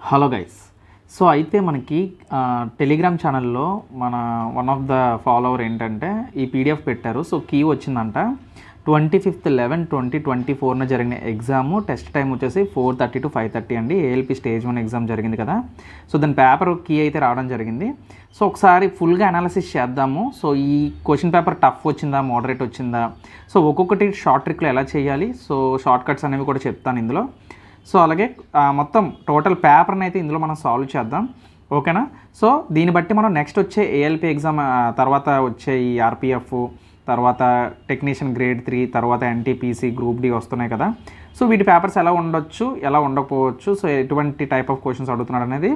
Hello guys. So అయితే మనకి Telegram ఛానల్లో మన వన్ ఆఫ్ ద ఫాలోవర్ ఏంటంటే ఈ పీడిఎఫ్ పెట్టారు. సో కీ వచ్చిందంట 25/11/2024 జరిగిన ఎగ్జాము. టెస్ట్ టైం వచ్చేసి 4:30 to 5:30 అండి. ఏఎల్పి స్టేజ్ 1 ఎగ్జామ్ జరిగింది కదా. సో దాని పేపర్ కీ అయితే రావడం జరిగింది. సో ఒకసారి ఫుల్గా అనాలిసిస్ చేద్దాము. సో ఈ క్వశ్చన్ పేపర్ టఫ్ వచ్చిందా, మోడరేట్ వచ్చిందా, సో ఒక్కొక్కటి షార్ట్ ట్రిక్లో ఎలా చేయాలి, సో షార్ట్ కట్స్ అనేవి కూడా చెప్తాను ఇందులో. సో అలాగే మొత్తం టోటల్ పేపర్ని అయితే ఇందులో మనం సాల్వ్ చేద్దాం, ఓకేనా. సో దీన్ని బట్టి మనం నెక్స్ట్ వచ్చే ఏఎల్పి ఎగ్జామ్ తర్వాత వచ్చే ఈ ఆర్పిఎఫ్, తర్వాత టెక్నీషియన్ గ్రేడ్ 3, తర్వాత ఎన్టీపీసీ గ్రూప్ డి వస్తున్నాయి కదా. సో వీటి పేపర్స్ ఎలా ఉండొచ్చు, ఎలా ఉండకపోవచ్చు, సో ఎటువంటి టైప్ ఆఫ్ క్వశ్చన్స్ అడుగుతున్నాడు అనేది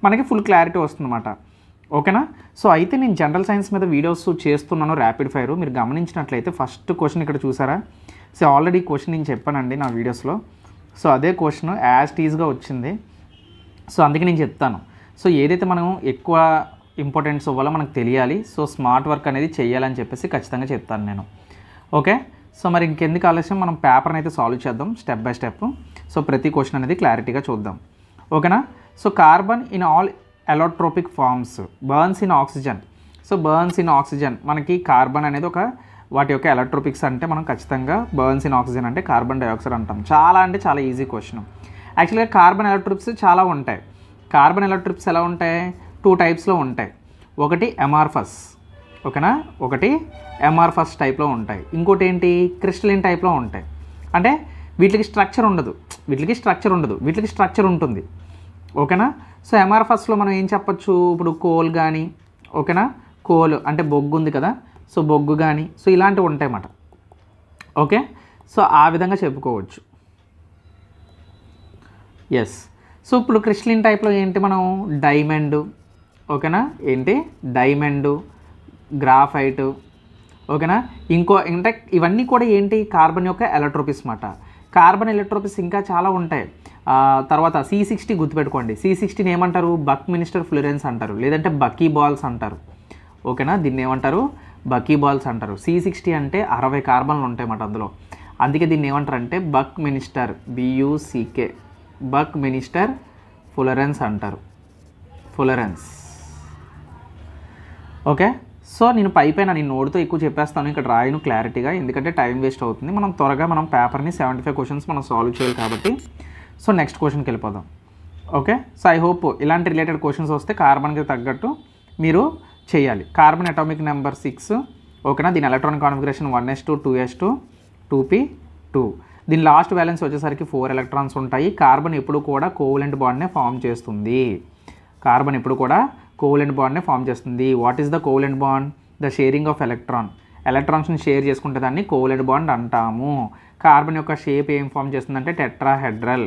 మనకి ఫుల్ క్లారిటీ వస్తుందన్నమాట, ఓకేనా. సో అయితే నేను జనరల్ సైన్స్ మీద వీడియోస్ చేస్తున్నాను ర్యాపిడ్ ఫైర్. మీరు గమనించినట్లయితే ఫస్ట్ క్వశ్చన్ ఇక్కడ చూసారా. సో ఆల్రెడీ క్వశ్చన్ నేను చెప్పానండి నా వీడియోస్లో. సో అదే క్వశ్చన్ యాజ్ టీజ్గా వచ్చింది. సో అందుకే నేను చెప్తాను. సో ఏదైతే మనం ఎక్కువ ఇంపార్టెన్స్ ఇవ్వాలో మనకు తెలియాలి. సో స్మార్ట్ వర్క్ అనేది చేయాలని చెప్పేసి ఖచ్చితంగా చెప్తాను నేను, ఓకే. సో మరి ఇంకెందుకు ఆలస్యం, మనం పేపర్ని అయితే సాల్వ్ చేద్దాం స్టెప్ బై స్టెప్. సో ప్రతి క్వశ్చన్ అనేది క్లారిటీగా చూద్దాం, ఓకేనా. So carbon in all allotropic forms burns in oxygen. So burns in oxygen, మనకి కార్బన్ అనేది ఒక వాటి యొక్క ఎలక్ట్రోపిక్స్ అంటే మనం ఖచ్చితంగా బర్న్స్ ఇన్ ఆక్సిజన్ అంటే కార్బన్ డైఆక్సైడ్ అంటాం. చాలా అంటే చాలా ఈజీ క్వశ్చన్. యాక్చువల్గా కార్బన్ ఎలక్ట్రోపిక్స్ చాలా ఉంటాయి. కార్బన్ ఎలక్ట్రోపిక్స్ ఎలా ఉంటాయి, 2 టైప్స్లో ఉంటాయి. ఒకటి ఎమార్ఫస్, ఓకేనా, ఒకటి ఎమార్ఫస్ టైప్లో ఉంటాయి. ఇంకోటి ఏంటి, క్రిస్టలిన్ టైప్లో ఉంటాయి. అంటే వీటికి స్ట్రక్చర్ ఉండదు, వీటికి స్ట్రక్చర్ ఉంటుంది, ఓకేనా. సో ఎమార్ఫస్లో మనం ఏం చెప్పచ్చు, ఇప్పుడు కోల్ కానీ, ఓకేనా, కోల్ అంటే బొగ్గు ఉంది కదా, సో బొగ్గు కానీ, సో ఇలాంటివి ఉంటాయి అన్నమాట, ఓకే. సో ఆ విధంగా చెప్పుకోవచ్చు, ఎస్. సో ఇప్పుడు క్రిస్టలిన్ టైప్లో ఏంటి, మనం డైమండ్, ఓకేనా, ఏంటి డైమండ్, గ్రాఫైట్, ఓకేనా. అంటే ఇవన్నీ కూడా ఏంటి కార్బన్ యొక్క ఎలక్ట్రోపిక్స్ అన్నమాట. కార్బన్ ఎలక్ట్రోపిక్స్ ఇంకా చాలా ఉంటాయి. తర్వాత C60 గుర్తుపెట్టుకోండి. C60ని ఏమంటారు, బక్ మినిస్టర్ ఫ్లోరెన్స్ అంటారు, లేదంటే బకీ బాల్స్ అంటారు, ఓకేనా. దీన్ని ఏమంటారు, బకీ బాల్స్ అంటారు. C60 అంటే 60 కార్బన్లు ఉంటాయి అన్నమాట అందులో. అందుకే దీన్ని ఏమంటారు అంటే బక్ మినిస్టర్, BUCK, బక్ మినిస్టర్ ఫ్లోరెన్స్ అంటారు, ఫ్లోరెన్స్, ఓకే. సో నేను పైన నేను నోట్తో ఎక్కువ చెప్పేస్తాను, ఇక్కడ రాయను క్లారిటీగా, ఎందుకంటే టైం వేస్ట్ అవుతుంది. మనం త్వరగా మనం పేపర్ని 75 క్వశ్చన్స్ మనం సాల్వ్ చేయాలి కాబట్టి. సో నెక్స్ట్ క్వశ్చన్కి వెళ్ళిపోదాం, ఓకే. సో ఐ హోప్ ఇలాంటి రిలేటెడ్ క్వశ్చన్స్ వస్తే కార్బన్కి తగ్గట్టు మీరు చేయాలి. కార్బన్ అటామిక్ నెంబర్ 6, ఓకేనా. దీని electronic configuration 1s2 2s2 2p2. దీని లాస్ట్ బ్యాలెన్స్ వచ్చేసరికి 4 ఎలక్ట్రాన్స్ ఉంటాయి. కార్బన్ ఎప్పుడు కూడా కోవలెంట్ బాండ్నే ఫామ్ చేస్తుంది. What is the covalent bond, the sharing of ఎలక్ట్రాన్స్ని షేర్ చేసుకుంటే దాన్ని కోవలెంట్ బాండ్ అంటాము. కార్బన్ యొక్క షేప్ ఏం ఫామ్ చేస్తుందంటే టెట్రాహెడ్రల్,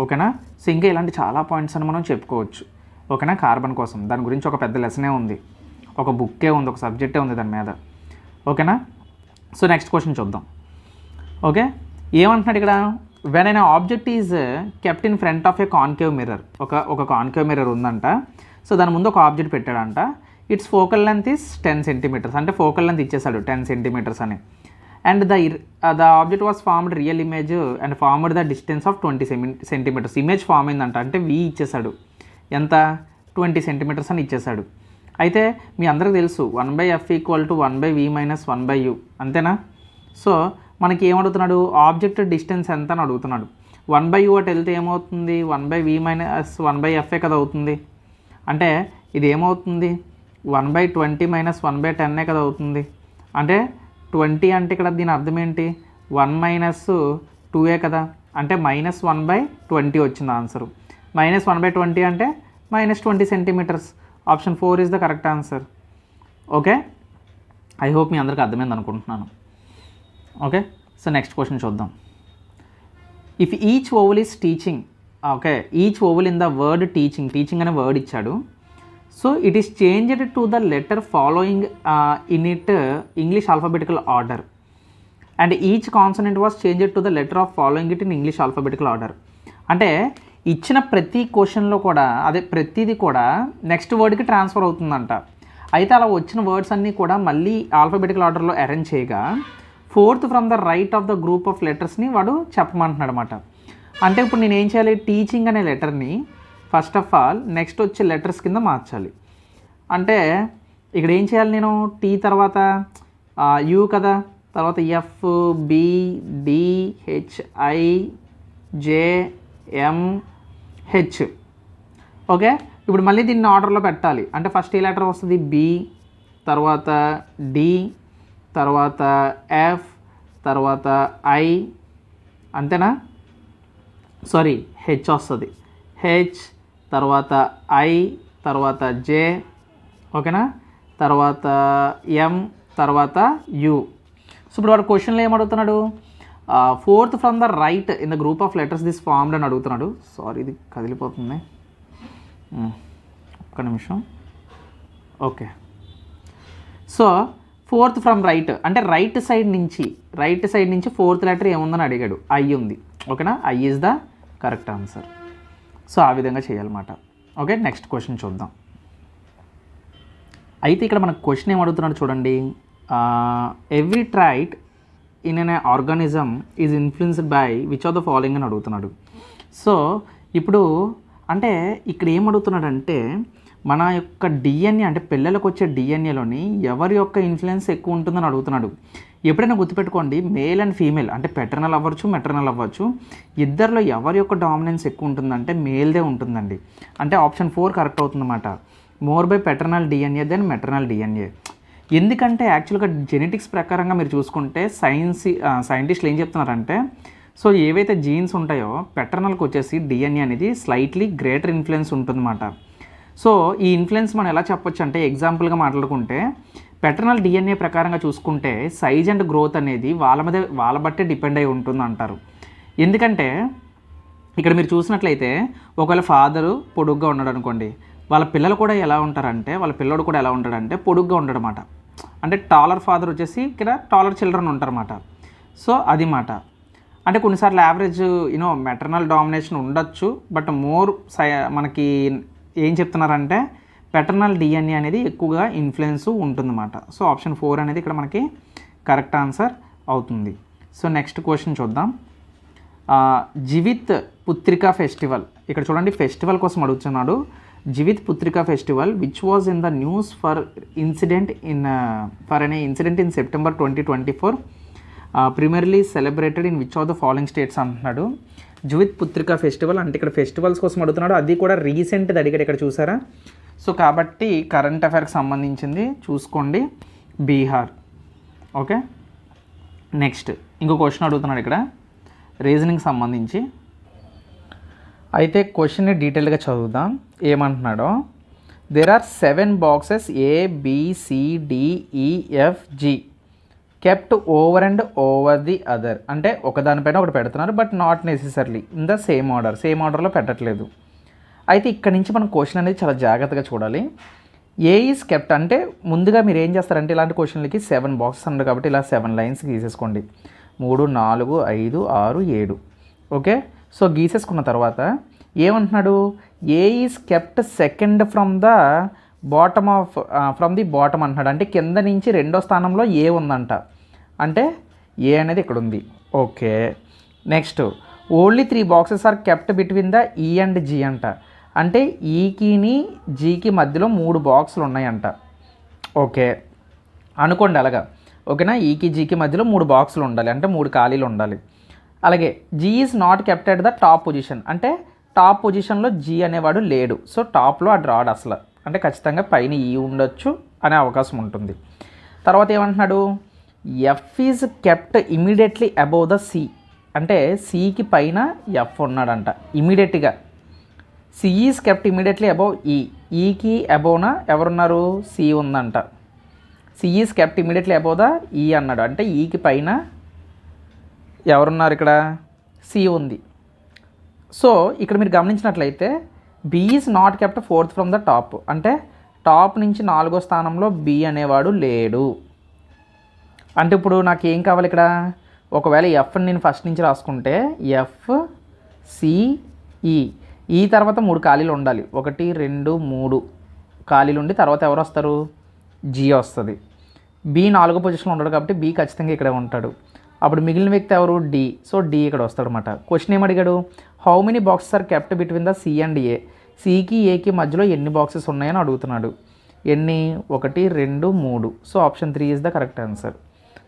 ఓకేనా. సో ఇంకా ఇలాంటి చాలా పాయింట్స్ అని మనం చెప్పుకోవచ్చు, ఓకేనా. కార్బన్ కోసం దాని గురించి ఒక పెద్ద లెసనే ఉంది, ఒక బుక్కే ఉంది, ఒక సబ్జెక్టే ఉంది దాని మీద, ఓకేనా. సో నెక్స్ట్ క్వశ్చన్ చూద్దాం, ఓకే. ఏమంటున్నాడు ఇక్కడ, when an object is kept in front of a concave mirror. ఒక కాన్కేవ్ మిర్రర్ ఉందంట. సో దాని ముందు ఒక ఆబ్జెక్ట్ పెట్టాడంట. It's focal length is 10 centimetres, అంటే ఫోకల్ లెంత్ ఇచ్చేసాడు 10 సెంటీమీటర్స్ అని. And the object was formed real image and formed the distance of 20 centimetres. Image form అయిందంట, అంటే V ఇచ్చేసాడు, ఎంత 20 సెంటీమీటర్స్ అని ఇచ్చేసాడు. అయితే మీ అందరికీ తెలుసు 1/f = 1/v - 1/u, అంతేనా. సో మనకి ఏమడుగుతున్నాడు, ఆబ్జెక్ట్ డిస్టెన్స్ ఎంత అని అడుగుతున్నాడు. 1/u అటు వెళ్తే ఏమవుతుంది, 1/v - 1/f కదా అవుతుంది. అంటే ఇది ఏమవుతుంది, 1/20 - 1/10 కదా అవుతుంది. అంటే 20 అంటే ఇక్కడ దీని అర్థం ఏంటి, 1 - 2 కదా, అంటే -1/20 వచ్చింది ఆన్సరు. -1/20 అంటే -20 centimeters. Option 4 is the correct answer, okay. I hope మీ అందరికీ అర్థమైంది అనుకుంటున్నాను, ఓకే. సో నెక్స్ట్ క్వశ్చన్ చూద్దాం. If each vowel is teaching, okay, each vowel in the word teaching అనే వర్డ్ ఇచ్చాడు. So it is changed to the letter following in it English alphabetical order and each consonant was changed to the letter of following it in English alphabetical order. అంటే ఇచ్చిన ప్రతి క్వశ్చన్లో కూడా ప్రతిదీ కూడా next వర్డ్కి transfer అవుతుందంట. అయితే అలా వచ్చిన వర్డ్స్ అన్నీ కూడా మళ్ళీ ఆల్ఫాబెటికల్ ఆర్డర్లో అరేంజ్ చేయగా 4th from the right of the group of లెటర్స్ని వాడు చెప్పమంటున్నాడు అనమాట. అంటే ఇప్పుడు నేను ఏం చేయాలి, టీచింగ్ అనే లెటర్ని ఫస్ట్ ఆఫ్ ఆల్ నెక్స్ట్ వచ్చే లెటర్స్ కింద మార్చాలి. అంటే ఇక్కడ ఏం చేయాలి నేను, టీ తర్వాత యూ కదా, తర్వాత F B D H I J M H. Okay, ఇప్పుడు మళ్ళీ దీన్ని ఆర్డర్లో పెట్టాలి. అంటే ఫస్ట్ ఏ లెటర్ వస్తుంది, బి, తర్వాత డి, తర్వాత ఎఫ్, తర్వాత ఐ, అంతేనా, సారీ హెచ్ వస్తుంది, హెచ్, తర్వాత ఐ, తర్వాత జే, ఓకేనా, తర్వాత ఎం, తర్వాత యు. సో ఇప్పుడు వాడు క్వశ్చన్లో ఏమడుగుతున్నాడు, fourth from the right in the group of letters this formed అని అడుగుతున్నాడు. సారీ ఇది కదిలిపోతుంది, ఒక్క నిమిషం. Okay, so fourth from right అంటే రైట్ సైడ్ నుంచి ఫోర్త్ లెటర్ ఏముందని అడిగాడు, ఐ ఉంది. ఓకేనా, I is the correct answer. So ఆ విధంగా చేయాలన్నమాట. ఓకే, నెక్స్ట్ క్వశ్చన్ చూద్దాం. అయితే ఇక్కడ మనకు క్వశ్చన్ ఏమడుగుతున్నాడు చూడండి, every trait in an organism is influenced by which of the following అని అడుగుతున్నాడు. సో ఇప్పుడు అంటే ఇక్కడ ఏమడుగుతున్నాడంటే మన యొక్క డిఎన్ఏ అంటే పిల్లలకు వచ్చే డిఎన్ఏలోని ఎవరి యొక్క ఇన్ఫ్లుయెన్స్ ఎక్కువ ఉంటుందని అడుగుతున్నాడు. ఎప్పుడైనా గుర్తుపెట్టుకోండి, మేల్ అండ్ ఫీమేల్ అంటే పెటర్నల్ అవ్వచ్చు మెటర్నల్ అవ్వచ్చు, ఇద్దరిలో ఎవరి యొక్క డామినెన్స్ ఎక్కువ ఉంటుందంటే మేల్దే ఉంటుందండి. అంటే ఆప్షన్ 4 కరెక్ట్ అవుతుందన్నమాట. More by paternal DNA than maternal DNA. ఎందుకంటే యాక్చువల్గా జెనెటిక్స్ ప్రకారంగా మీరు చూసుకుంటే సైంటిస్టులు ఏం చెప్తున్నారంటే, సో ఏవైతే జీన్స్ ఉంటాయో పెటర్నల్కి వచ్చేసి డిఎన్ఏ అనేది స్లైట్లీ గ్రేటర్ ఇన్ఫ్లుయెన్స్ ఉంటుందన్నమాట. సో ఈ ఇన్ఫ్లుయెన్స్ మనం ఎలా చెప్పొచ్చు అంటే, ఎగ్జాంపుల్గా మాట్లాడుకుంటే పెటర్నల్ డిఎన్ఏ ప్రకారంగా చూసుకుంటే సైజ్ అండ్ గ్రోత్ అనేది వాళ్ళ బట్టే డిపెండ్ అయి ఉంటుంది అంటారు. ఎందుకంటే ఇక్కడ మీరు చూసినట్లయితే ఒకవేళ ఫాదరు పొడుగ్గా ఉన్నాడు అనుకోండి, వాళ్ళ పిల్లలు కూడా ఎలా ఉంటారంటే పిల్లోడు కూడా ఎలా ఉంటాడంటే పొడుగ్గా ఉంటాడనమాట. అంటే టాలర్ ఫాదర్ వచ్చేసి ఇక్కడ టాలర్ చిల్డ్రన్ ఉంటారన్నమాట. సో అది మాట. అంటే కొన్నిసార్లు యావరేజ్ మెటర్నల్ డామినేషన్ ఉండొచ్చు, బట్ మనకి ఏం చెప్తున్నారంటే పెటర్నల్ డిఎన్ఏ అనేది ఎక్కువగా ఇన్ఫ్లుయెన్స్ ఉంటుందన్నమాట. సో ఆప్షన్ 4 అనేది ఇక్కడ మనకి కరెక్ట్ ఆన్సర్ అవుతుంది. సో నెక్స్ట్ క్వశ్చన్ చూద్దాం. జీవిత్ పుత్రికా ఫెస్టివల్, ఇక్కడ చూడండి ఫెస్టివల్ కోసం అడుగుతున్నాడు. Jivitputrika festival which was in the news for incident in September 2024 primarily celebrated in which of the following states అంటున్నాడు. జీవిత్ పుత్రికా ఫెస్టివల్ అంటే ఇక్కడ ఫెస్టివల్స్ కోసం అడుగుతున్నాడు, అది కూడా రీసెంట్ది అడిగాడు ఇక్కడ చూసారా. సో కాబట్టి కరెంట్ అఫైర్కి సంబంధించింది చూసుకోండి, బీహార్. ఓకే, నెక్స్ట్ ఇంకో క్వశ్చన్ అడుగుతున్నాడు ఇక్కడ రీజనింగ్ సంబంధించి. అయితే క్వశ్చన్ని డీటెయిల్గా చదువుదాం. ఏమంటున్నాడో, there are 7 boxes ABCDEFG kept over and over the other. అంటే ఒకదానిపైన ఒకటి పెడుతున్నారు, but not necessarily in the same ఆర్డర్లో పెట్టట్లేదు. అయితే ఇక్కడ నుంచి మనం క్వశ్చన్ అనేది చాలా జాగ్రత్తగా చూడాలి. ఏ ఈజ్ కెప్ట్ అంటే ముందుగా మీరు ఏం చేస్తారంటే ఇలాంటి క్వశ్చన్లకి 7 బాక్సెస్ అన్నారు కాబట్టి ఇలా 7 లైన్స్ గీసేసుకోండి. 3 4 5 6 7. ఓకే, సో గీసేసుకున్న తర్వాత ఏమంటున్నాడు, A is kept second from the bottom అంటున్నాడు. అంటే కింద నుంచి 2వ స్థానంలో ఏ ఉందంట, అంటే ఏ అనేది ఇక్కడ ఉంది. Okay, next only 3 boxes are kept between the E and G అంట. అంటే ఈకిని జీకి మధ్యలో 3 బాక్సులు ఉన్నాయంట. ఓకే అనుకోండి అలాగా. ఓకేనా, ఈకి జీకి మధ్యలో 3 బాక్సులు ఉండాలి, అంటే 3 ఖాళీలు ఉండాలి. అలాగే G is not kept at the top position, అంటే టాప్ పొజిషన్లో జీ అనేవాడు లేడు. సో టాప్లో అది రాడు అసలు, అంటే ఖచ్చితంగా పైన ఈ ఉండొచ్చు అనే అవకాశం ఉంటుంది. తర్వాత ఏమంటున్నాడు, F is kept immediately above the C, అంటే సికి పైన ఎఫ్ ఉన్నాడంట ఇమీడియట్గా. C is kept immediately above E, ఈకి అబోవ్న ఎవరున్నారు, సి ఉందంట. C is kept immediately above the E అన్నాడు, అంటే ఈకి పైన ఎవరున్నారు ఇక్కడ, సి ఉంది. సో ఇక్కడ మీరు గమనించినట్లయితే B is not kept 4th from the top, అంటే టాప్ నుంచి 4వ స్థానంలో బి అనేవాడు లేడు. అంటే ఇప్పుడు నాకు ఏం కావాలి ఇక్కడ, ఒకవేళ ఎఫ్ని నేను ఫస్ట్ నుంచి రాసుకుంటే ఎఫ్ సిఈ, ఈ తర్వాత 3 ఖాళీలు ఉండాలి. 1 2 3 ఖాళీలు ఉండి తర్వాత ఎవరు వస్తారు, జీ వస్తుంది. బి 4వ పొజిషన్లో ఉంటాడు కాబట్టి బి ఖచ్చితంగా ఇక్కడే ఉంటాడు. అప్పుడు మిగిలిన వ్యక్తి ఎవరు, డి. సో డి ఇక్కడ వస్తాడు అనమాట. క్వశ్చన్ ఏమడిగాడు, how many boxes are kept between the C and A. సికి ఏకి మధ్యలో ఎన్ని బాక్సెస్ ఉన్నాయని అడుగుతున్నాడు. ఎన్ని? 1 2 3. So option 3 is the correct answer.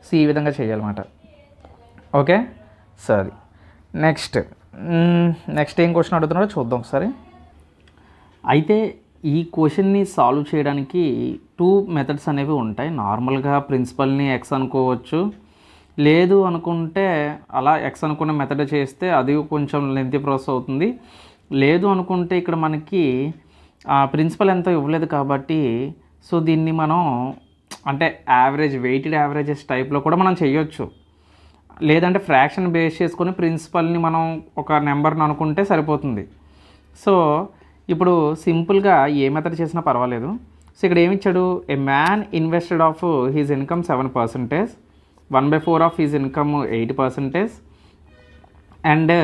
So ఈ విధంగా చేయాలన్నమాట. ఓకే, సరే. నెక్స్ట్ ఏం క్వశ్చన్ అడుగుతున్నాడో చూద్దాం ఒకసారి. అయితే ఈ క్వశ్చన్ని సాల్వ్ చేయడానికి 2 మెథడ్స్ అనేవి ఉంటాయి. నార్మల్గా ప్రిన్సిపల్ని ఎక్స్ అనుకోవచ్చు, లేదు అనుకుంటే అలా ఎక్స్ అనుకున్న మెథడ్ చేస్తే అది కొంచెం లెంతీ ప్రాసెస్ అవుతుంది. లేదు అనుకుంటే ఇక్కడ మనకి ప్రిన్సిపల్ ఎంతో ఇవ్వలేదు కాబట్టి సో దీన్ని మనం అంటే యావరేజ్ వెయిటెడ్ యావరేజెస్ టైప్లో కూడా మనం చేయొచ్చు. లేదంటే ఫ్రాక్షన్ బేస్ చేసుకొని ప్రిన్సిపల్ని మనం ఒక నెంబర్ని అనుకుంటే సరిపోతుంది. సో ఇప్పుడు సింపుల్గా ఏ మెథడ్ చేసినా పర్వాలేదు. సో ఇక్కడ ఏమి ఇచ్చాడు? A man invested of his income 7%, 1/4 of his income 8%, and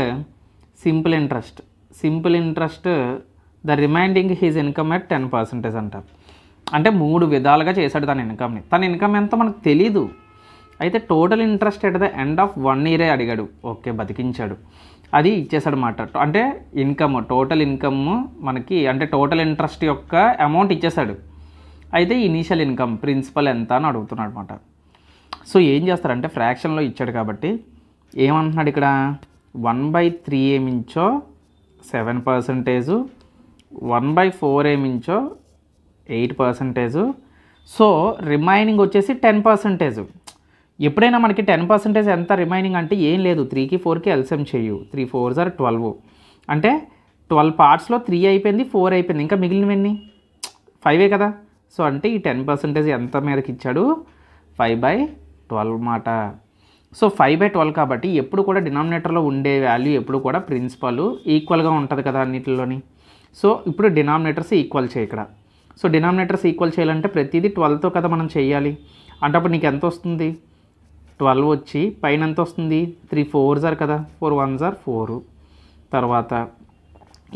simple interest the remaining his income at 10% అంటారు. అంటే 3 విధాలుగా చేశాడు తన ఇన్కమ్ని. తన ఇన్కమ్ ఎంతో మనకు తెలీదు. అయితే total interest at the end of 1 ఇయరే అడిగాడు. ఓకే, బతికించాడు, అది ఇచ్చేసాడు అన్నమాట. అంటే టోటల్ ఇన్కమ్ మనకి అంటే టోటల్ ఇంట్రెస్ట్ యొక్క అమౌంట్ ఇచ్చేసాడు. అయితే ఇనీషియల్ ఇన్కమ్ ప్రిన్సిపల్ ఎంత అని అడుగుతున్నాడు అనమాట. సో ఏం చేస్తారంటే ఫ్రాక్షన్లో ఇచ్చాడు కాబట్టి ఏమంటున్నాడు ఇక్కడ 1/3 ఏమించో 7%, 1/4 ఏమించో 8%, సో రిమైనింగ్ వచ్చేసి 10%. ఎప్పుడైనా మనకి 10% ఎంత రిమైనింగ్ అంటే ఏం లేదు, 3కి 4కి ఎల్సిఎం చేయు, 3 4s are 12. అంటే 12 పార్ట్స్లో 3 అయిపోయింది, 4 అయిపోయింది, ఇంకా మిగిలినవన్నీ 5 కదా. సో అంటే ఈ 10% ఎంత మీదకి ఇచ్చాడు? 5/12 మాట. సో 5/12 కాబట్టి ఎప్పుడు కూడా డినామినేటర్లో ఉండే వాల్యూ ఎప్పుడు కూడా ప్రిన్సిపల్ ఈక్వల్గా ఉంటుంది కదా అన్నిటిలోని. సో ఇప్పుడు డినామినేటర్స్ ఈక్వల్ చేయి ఇక్కడ. సో డినామినేటర్స్ ఈక్వల్ చేయాలంటే ప్రతిదీ 12తో కదా మనం చేయాలి. అంటే అప్పుడు నీకు ఎంత వస్తుంది? 12 వచ్చి పైన ఎంత వస్తుంది? 3 4s are కదా, 4 1s are 4, తర్వాత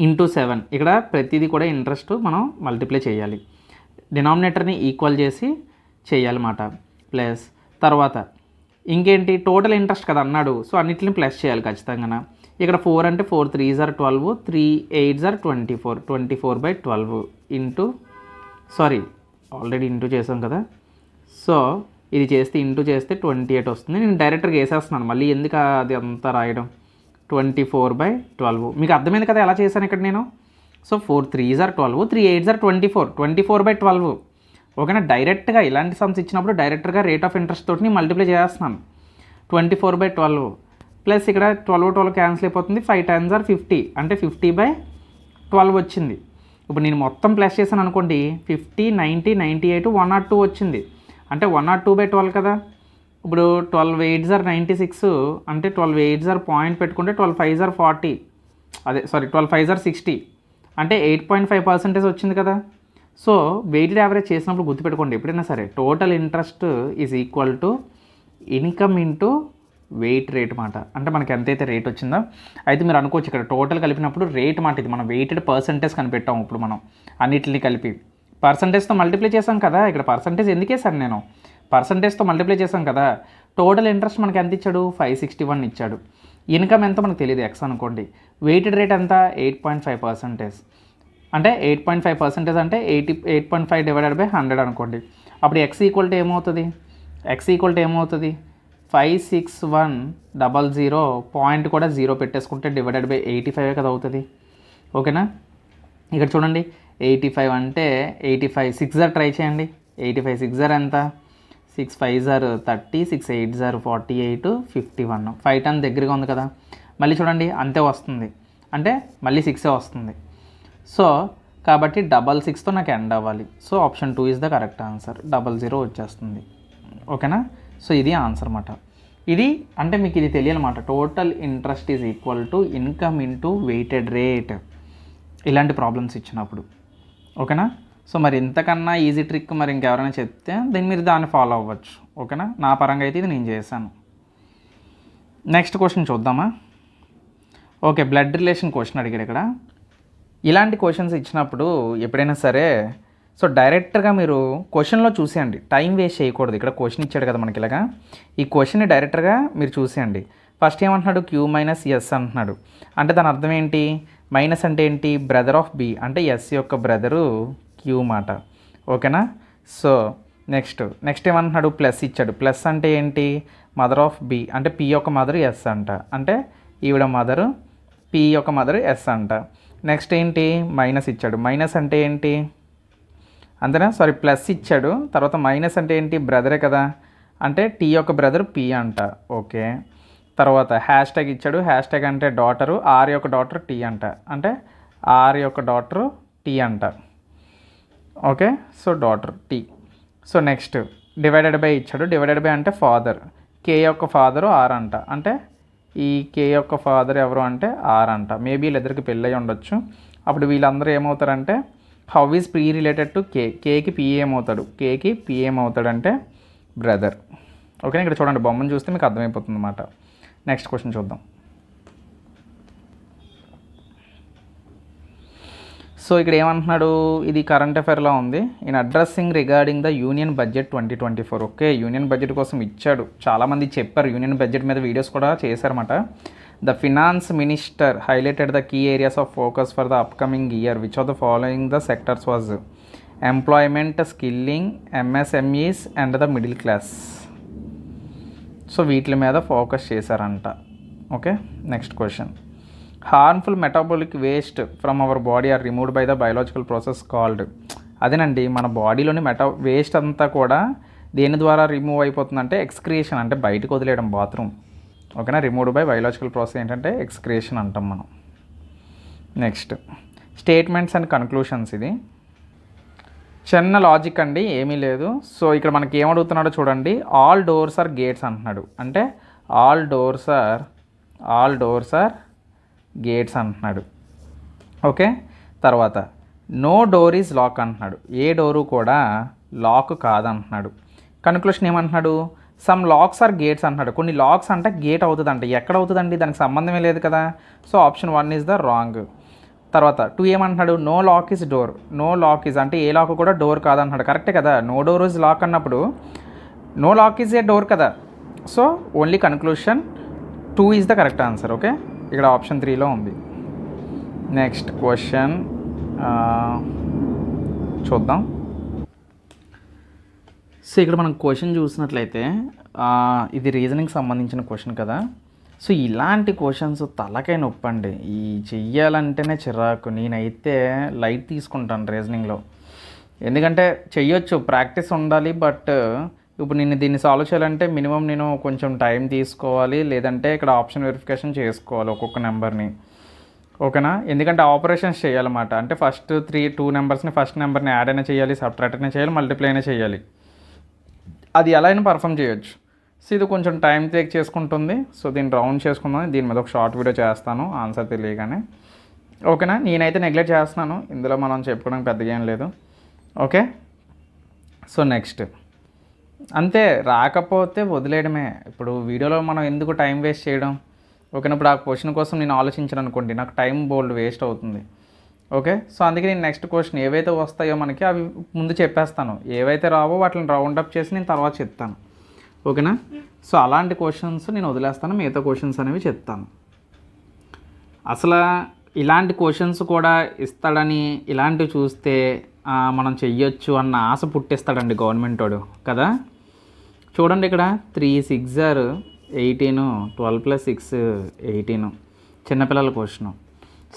ఇంటూ 7. ఇక్కడ ప్రతిదీ కూడా ఇంట్రెస్ట్ మనం మల్టిప్లై చేయాలి, డినామినేటర్ని ఈక్వల్ చేసి చేయాలన్నమాట. ప్లస్ తర్వాత ఇంకేంటి? టోటల్ ఇంట్రెస్ట్ కదా అన్నాడు, సో అన్నిటిని ప్లస్ చేయాలి ఖచ్చితంగా. ఇక్కడ 4 అంటే 4 3s are 12, 3 8s are 24, 24/12 into already into చేసాం కదా. సో ఇది చేస్తే ఇంటూ చేస్తే 28 వస్తుంది. నేను డైరెక్ట్గా వేసేస్తున్నాను, మళ్ళీ ఎందుకు అది అంతా రాయడం. 24/12 మీకు అర్థమైంది కదా ఎలా చేశాను ఇక్కడ నేను. So 4 3s are 12, 3 8s are 24, 24/12. ఓకేనా? డైరెక్ట్గా ఇలాంటి సమ్స్ ఇచ్చినప్పుడు డైరెక్ట్గా రేట్ ఆఫ్ ఇంట్రెస్ట్ తోటి మల్టిప్లై చేస్తున్నాను. 24/12 ప్లస్ ఇక్కడ 12 క్యాన్సిల్ అయిపోతుంది, 5 10s are 50, అంటే 50/12 వచ్చింది. ఇప్పుడు నేను మొత్తం ప్లస్ చేశాను అనుకోండి, 50 90 98 102 వచ్చింది, అంటే 102/12 కదా. ఇప్పుడు 12 8s are 96, అంటే 12 8s are పాయింట్ పెట్టుకుంటే 12 5s are 40, 12 5s are 60, అంటే 8.5% వచ్చింది కదా. సో వెయిటెడ్ యావరేజ్ చేసినప్పుడు గుర్తుపెట్టుకోండి ఎప్పుడైనా సరే, total interest is equal to income into weight rate మాట. అంటే మనకి ఎంతైతే రేట్ వచ్చిందో అయితే మీరు అనుకోవచ్చు ఇక్కడ టోటల్ కలిపినప్పుడు రేట్ మాట ఇది మనం వెయిటెడ్ పర్సంటేజ్ కనిపెట్టాము. ఇప్పుడు మనం అన్నిటిని కలిపి పర్సంటేజ్తో మల్టిప్లై చేసాం కదా. ఇక్కడ పర్సంటేజ్ ఎందుకే సార్ నేను పర్సంటేజ్తో మల్టిప్లై చేసాం కదా. టోటల్ ఇంట్రెస్ట్ మనకి ఎంత ఇచ్చాడు? 561 ఇచ్చాడు. ఇన్కమ్ ఎంత మనకు తెలియదు, ఎక్స్ అనుకోండి. వెయిటెడ్ రేట్ ఎంత? 8.5%. అంటే 8.5% అంటే 8.5 డివైడెడ్ బై 100 అనుకోండి. అప్పుడు ఎక్స్ ఈక్వల్ టు ఏమవుతుంది? 56100 పాయింట్ కూడా 0 పెట్టేసుకుంటే డివైడెడ్ బై 85 కదా అవుతుంది. ఓకేనా? ఇక్కడ చూడండి 85 అంటే 85 6 ట్రై చేయండి. 85 6 ఎంత? 6 5s are 30, 6 8s are 48, 51. 5 10 దగ్గరగా ఉంది కదా. మళ్ళీ చూడండి అంతే వస్తుంది, అంటే మళ్ళీ 6 వస్తుంది. సో కాబట్టి 66తో నాకు ఎండ్ అవ్వాలి. So option 2 is the correct answer. 00 వచ్చేస్తుంది. ఓకేనా? సో ఇది ఆన్సర్ అన్నమాట. ఇది అంటే మీకు ఇది తెలియాలన్నమాట. Total interest is equal to income into weighted rate ఇలాంటి ప్రాబ్లమ్స్ ఇచ్చినప్పుడు. ఓకేనా? సో మరి ఇంతకన్నా ఈజీ ట్రిక్ మరి ఇంకెవరైనా చెప్తే మీరు దాన్ని ఫాలో అవ్వచ్చు. ఓకేనా? నా పరంగా అయితే ఇది నేను చేశాను. నెక్స్ట్ క్వశ్చన్ చూద్దామా? ఓకే, బ్లడ్ రిలేషన్ క్వశ్చన్ అడిగాడు ఇక్కడ. ఇలాంటి క్వశ్చన్స్ ఇచ్చినప్పుడు ఎప్పుడైనా సరే సో డైరెక్ట్గా మీరు క్వశ్చన్లో చూసేయండి, టైం వేస్ట్ చేయకూడదు. ఇక్కడ క్వశ్చన్ ఇచ్చాడు కదా మనకి ఇలాగా, ఈ క్వశ్చన్ని డైరెక్ట్గా మీరు చూసేయండి. ఫస్ట్ ఏమంటున్నాడు? Q - S అంటున్నాడు. అంటే దాని అర్థం ఏంటి? మైనస్ అంటే ఏంటి, బ్రదర్ ఆఫ్ బి అంటే ఎస్ యొక్క బ్రదరు క్యూ మాట. ఓకేనా. సో నెక్స్ట్ ఏమంటున్నాడు, ప్లస్ ఇచ్చాడు. ప్లస్ అంటే ఏంటి, మదర్ ఆఫ్ బి అంటే పి యొక్క మదర్ ఎస్ అంట, అంటే ఈవిడ మదరు పి యొక్క మదర్ ఎస్ అంట. నెక్స్ట్ ఏంటి, మైనస్ ఇచ్చాడు. మైనస్ అంటే ఏంటి అంతేనా, సారీ ప్లస్ ఇచ్చాడు, తర్వాత మైనస్ అంటే ఏంటి, బ్రదరే కదా, అంటే టీ యొక్క బ్రదర్ పి అంట. ఓకే. తర్వాత హ్యాష్ ట్యాగ్ ఇచ్చాడు. హ్యాష్ ట్యాగ్ అంటే డాటరు, ఆర్ యొక్క డాటర్ టీ అంట, అంటే ఆర్ యొక్క డాటరు టీ అంట. Okay. So daughter T. So next divided by ఇచ్చాడు. డివైడెడ్ బై అంటే ఫాదర్, కే యొక్క ఫాదరు ఆర్ అంట, అంటే ఈ కే యొక్క ఫాదర్ ఎవరు అంటే ఆర్ అంట. మేబీ వీళ్ళిద్దరికి పెళ్ళి అయి ఉండొచ్చు. అప్పుడు వీళ్ళందరూ ఏమవుతారంటే how is P related to K, కేకి పి ఏమవుతాడు, కేకి పి ఏమవుతాడు అంటే బ్రదర్. ఓకే. ఇక్కడ చూడండి బొమ్మను చూస్తే మీకు అర్థమైపోతుంది అన్నమాట. నెక్స్ట్ క్వశ్చన్ చూద్దాం. సో ఇక్కడ ఏమంటున్నాడు, ఇది కరెంట్ అఫైర్లో ఉంది. In addressing regarding the union budget 2024. Okay, union budget కోసం ఇచ్చాడు. చాలామంది చెప్పారు, యూనియన్ బడ్జెట్ మీద వీడియోస్ కూడా చేశారన్నమాట. The finance minister highlighted the key areas of focus for the upcoming year. Which of the following the sectors was employment, skilling, MSMEs and the middle class. So వీటి మీద focus చేశారంట. Okay. Next question, harmful metabolic waste from our body are removed by the biological process called. అదేనండి, మన బాడీలోని waste అంతా కూడా దేని ద్వారా remove అయిపోతుందంటే excretion, అంటే బయటకు వదిలేయడం, బాత్రూమ్. ఓకేనా. రిమూవ్డ్ బై బయాలజికల్ ప్రాసెస్ ఏంటంటే ఎక్స్క్రియేషన్ అంటాం మనం. Next statements and conclusions. ఇది చిన్న లాజిక్ అండి, ఏమీ లేదు. సో ఇక్కడ మనకి ఏమడుగుతున్నాడో చూడండి. ఆల్ డోర్స్ ఆర్ గేట్స్ అంటున్నాడు, అంటే ఆల్ డోర్స్ ఆర్ గేట్స్ అంటున్నాడు. ఓకే. తర్వాత నో డోర్ ఈజ్ లాక్ అంటున్నాడు, ఏ డోరు కూడా లాక్ కాదంటున్నాడు. కన్క్లూషన్ ఏమంటున్నాడు, సమ్ లాక్స్ ఆర్ గేట్స్ అంటున్నాడు. కొన్ని లాక్స్ అంటే గేట్ అవుతుంది అంటే ఎక్కడ అవుతుందండి, దానికి సంబంధమే లేదు కదా. So option 1 is the wrong. తర్వాత 2 ఏమంటున్నాడు, no lock is door. No lock is అంటే ఏ లాక్ కూడా డోర్ కాదంటున్నాడు. కరెక్టే కదా, నో డోర్ ఈజ్ లాక్ అన్నప్పుడు no lock is a door కదా. So only conclusion 2 is the correct answer. Okay. ఇక్కడ ఆప్షన్ 3లో ఉంది. నెక్స్ట్ క్వశ్చన్ చూద్దాం. సో ఇక్కడ మనం క్వశ్చన్ చూసినట్లయితే ఇది రీజనింగ్ సంబంధించిన క్వశ్చన్ కదా. సో ఇలాంటి క్వశ్చన్స్ తలకాయ నొప్పండి, ఈ చెయ్యాలంటేనే చిరాకు. నేనైతే లైట్ తీసుకుంటాను రీజనింగ్లో, ఎందుకంటే చెయ్యొచ్చు, ప్రాక్టీస్ ఉండాలి. బట్ ఇప్పుడు నేను దీన్ని సాల్వ్ చేయాలంటే మినిమం నేను కొంచెం టైం తీసుకోవాలి, లేదంటే ఇక్కడ ఆప్షన్ వెరిఫికేషన్ చేసుకోవాలి ఒక్కొక్క నెంబర్ని. ఓకేనా. ఎందుకంటే ఆపరేషన్స్ చేయాలన్నమాట, అంటే ఫస్ట్ 2 నెంబర్స్ని ఫస్ట్ నెంబర్ని యాడ్ అయినా చేయాలి, సబ్ట్రాక్ట్ అయినా చేయాలి, మల్టిప్లై అయినా చేయాలి. అది ఎలా అయినా పర్ఫామ్ చేయొచ్చు. సో ఇది కొంచెం టైం టేక్ చేసుకుంటుంది. సో దీన్ని రౌండ్ చేసుకుందాం. దీని మీద ఒక షార్ట్ వీడియో చేస్తాను ఆన్సర్ తెలియగానే. ఓకేనా. నేనైతే నెగ్లెక్ట్ చేస్తున్నాను, ఇందులో మనం చెప్పుకోవడానికి పెద్దగా ఏం లేదు. ఓకే. సో నెక్స్ట్ అంతే, రాకపోతే వదిలేయడమే. ఇప్పుడు వీడియోలో మనం ఎందుకు టైం వేస్ట్ చేయడం. ఓకేనా. ఇప్పుడు ఆ క్వశ్చన్ కోసం నేను ఆలోచించాను అనుకోండి, నాకు టైం బోల్డ్ వేస్ట్ అవుతుంది. ఓకే. సో అందుకే నేను నెక్స్ట్ క్వశ్చన్ ఏవైతే వస్తాయో మనకి అవి ముందు చెప్పేస్తాను, ఏవైతే రావో వాటిని రౌండప్ చేసి నేను తర్వాత చెప్తాను. ఓకేనా. సో అలాంటి క్వశ్చన్స్ నేను వదిలేస్తాను, మిగతా క్వశ్చన్స్ అనేవి చెప్తాను. అసలు ఇలాంటి క్వశ్చన్స్ కూడా ఇస్తాడని, ఇలాంటివి చూస్తే మనం చెయ్యొచ్చు అన్న ఆశ పుట్టిస్తాడండి గవర్నమెంట్ వాడు కదా. చూడండి ఇక్కడ 3 6 18, 12 + 6 18, చిన్నపిల్లల క్వశ్చను.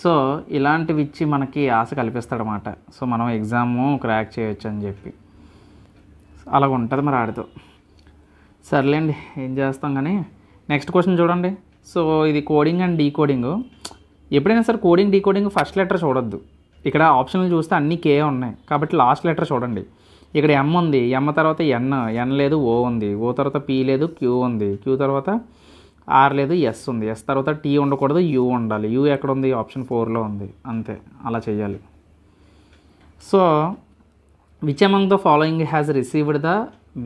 సో ఇలాంటివి ఇచ్చి మనకి ఆశ కల్పిస్తాడనమాట. సో మనం ఎగ్జాము క్రాక్ చేయొచ్చు అని చెప్పి అలాగ ఉంటుంది మరి ఆడితో. సర్లేండి, ఏం చేస్తాం కానీ. నెక్స్ట్ క్వశ్చన్ చూడండి. సో ఇది కోడింగ్ అండ్ డీకోడింగ్. ఎప్పుడైనా సరే కోడింగ్ డీకోడింగ్ ఫస్ట్ లెటర్ చూడొద్దు. ఇక్కడ ఆప్షన్లు చూస్తే అన్నీ కే ఉన్నాయి కాబట్టి లాస్ట్ లెటర్ చూడండి. ఇక్కడ ఎమ్ ఉంది, ఎమ్ తర్వాత ఎన్ లేదు, ఓ ఉంది, ఓ తర్వాత పీ లేదు, క్యూ ఉంది, క్యూ తర్వాత ఆర్ లేదు, ఎస్ ఉంది, ఎస్ తర్వాత టీ ఉండకూడదు, యూ ఉండాలి. యూ ఎక్కడ ఉంది, ఆప్షన్ 4లో ఉంది. అంతే, అలా చేయాలి. So which among the following has received the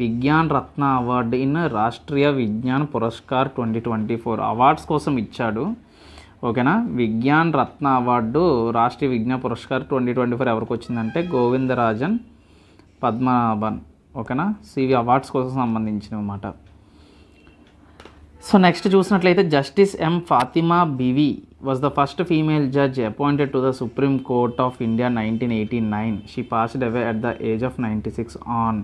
Vigyan Ratna award in Rashtriya Vigyan Puraskar 2024. Awards కోసం ఇచ్చాడు. ఓకేనా. విజ్ఞాన్ రత్న అవార్డు రాష్ట్రీయ విజ్ఞాన పురస్కార్ 2024 ఎవరికి వచ్చిందంటే గోవిందరాజన్ పద్మనాభన్. ఓకేనా. సో ఇవి అవార్డ్స్ కోసం సంబంధించినవి అన్నమాట. సో నెక్స్ట్ చూసినట్లయితే justice M Fathima Beevi was the first female judge appointed to the supreme court of India 1989. She passed away at the age of 96 on.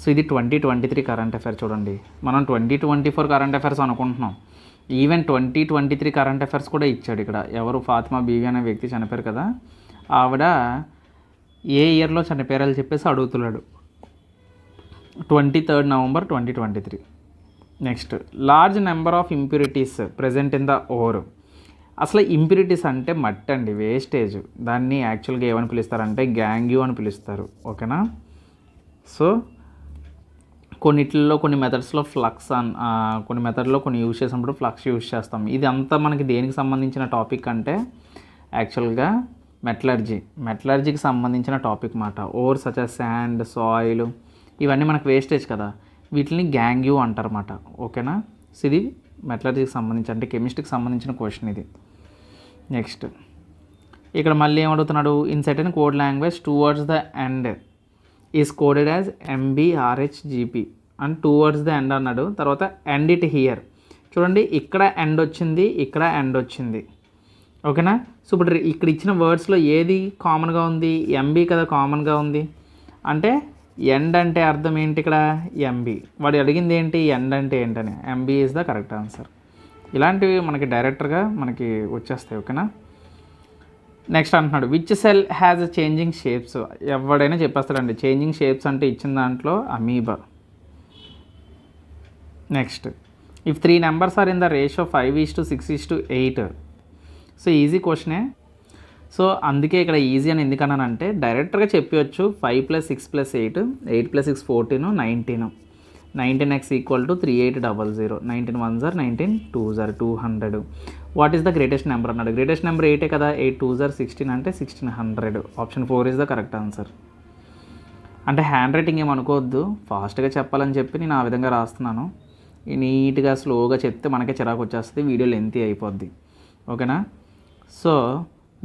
So ఇది 2023 కరెంట్ అఫైర్ చూడండి. మనం 2024 కరెంట్ అఫైర్స్ అనుకుంటున్నాం. Even 2023 current affairs కూడా ఇచ్చాడు ఇక్కడ. ఎవరు? Fatima BV అనే వ్యక్తి చనిపోయారు కదా, ఆవిడ ఏ ఇయర్లో చనిపోయారని చెప్పేసి అడుగుతున్నాడు. 23 November 2023. Next, large number of impurities present in the ore. అసలు ఇంప్యూరిటీస్ అంటే మట్టి అండి, వేస్టేజ్. దాన్ని యాక్చువల్గా ఏమని పిలుస్తారంటే గ్యాంగ్యూ అని పిలుస్తారు. ఓకేనా? సో కొన్నిట్లో కొన్ని మెథడ్స్లో ఫ్లక్స్ కొన్ని మెథడ్లో కొన్ని యూజ్ చేసినప్పుడు ఫ్లక్స్ యూజ్ చేస్తాం. ఇది అంతా మనకి దేనికి సంబంధించిన టాపిక్ అంటే యాక్చువల్గా మెటలర్జీకి సంబంధించిన టాపిక్ మాట. Or such as sand, soil, ఇవన్నీ మనకు వేస్టేజ్ కదా, వీటిని గ్యాంగ్యూ అంటారన్నమాట. ఓకేనా? సో ఇది మెటలర్జీకి సంబంధించి అంటే కెమిస్ట్రీకి సంబంధించిన క్వశ్చన్ ఇది. నెక్స్ట్ ఇక్కడ మళ్ళీ ఏమడుగుతున్నాడు? In certain code language towards the end is coded as MBRHGP and towards the end అన్నాడు. తర్వాత ఎండ్ ఇట్ హియర్. చూడండి, ఇక్కడ ఎండ్ వచ్చింది, ఇక్కడ ఎండ్ వచ్చింది. ఓకేనా? సో ఇప్పుడు ఇక్కడ ఇచ్చిన వర్డ్స్లో ఏది కామన్గా ఉంది? MB కదా కామన్గా ఉంది. అంటే ఎండ్ అంటే అర్థం ఏంటి? ఇక్కడ MB. వాడు అడిగింది ఏంటి? ఎండ్ అంటే ఏంటని. MB is the correct answer. ఇలాంటివి మనకి డైరెక్ట్గా మనకి వచ్చేస్తాయి. ఓకేనా? నెక్స్ట్ అంటున్నాడు, which cell has changing shapes. ఎవడైనా చెప్పేస్తాడండి. చేంజింగ్ షేప్స్ అంటే ఇచ్చిన దాంట్లో amoeba. Next, if 3 numbers are in the ratio 5:6:8. So easy క్వశ్చనే. సో అందుకే ఇక్కడ ఈజీ అని ఎందుకన్నానంటే డైరెక్ట్గా చెప్పవచ్చు. 5 + 6 + 8, 8 + 6 14, 19. 19x = 3800. 19 1s are 19 2s are 200. What is the greatest number అన్నాడు. గ్రేటెస్ట్ నెంబర్ 8 కదా, 8 2s are 16 అంటే 1600. Option 4 is the correct answer. అంటే హ్యాండ్ రైటింగ్ ఏమనుకోవద్దు, ఫాస్ట్గా చెప్పాలని చెప్పి నేను ఆ విధంగా రాస్తున్నాను. నీట్గా స్లోగా చెప్తే మనకే చిరాకు వచ్చేస్తుంది, వీడియో లెంతీ అయిపోద్ది. ఓకేనా? So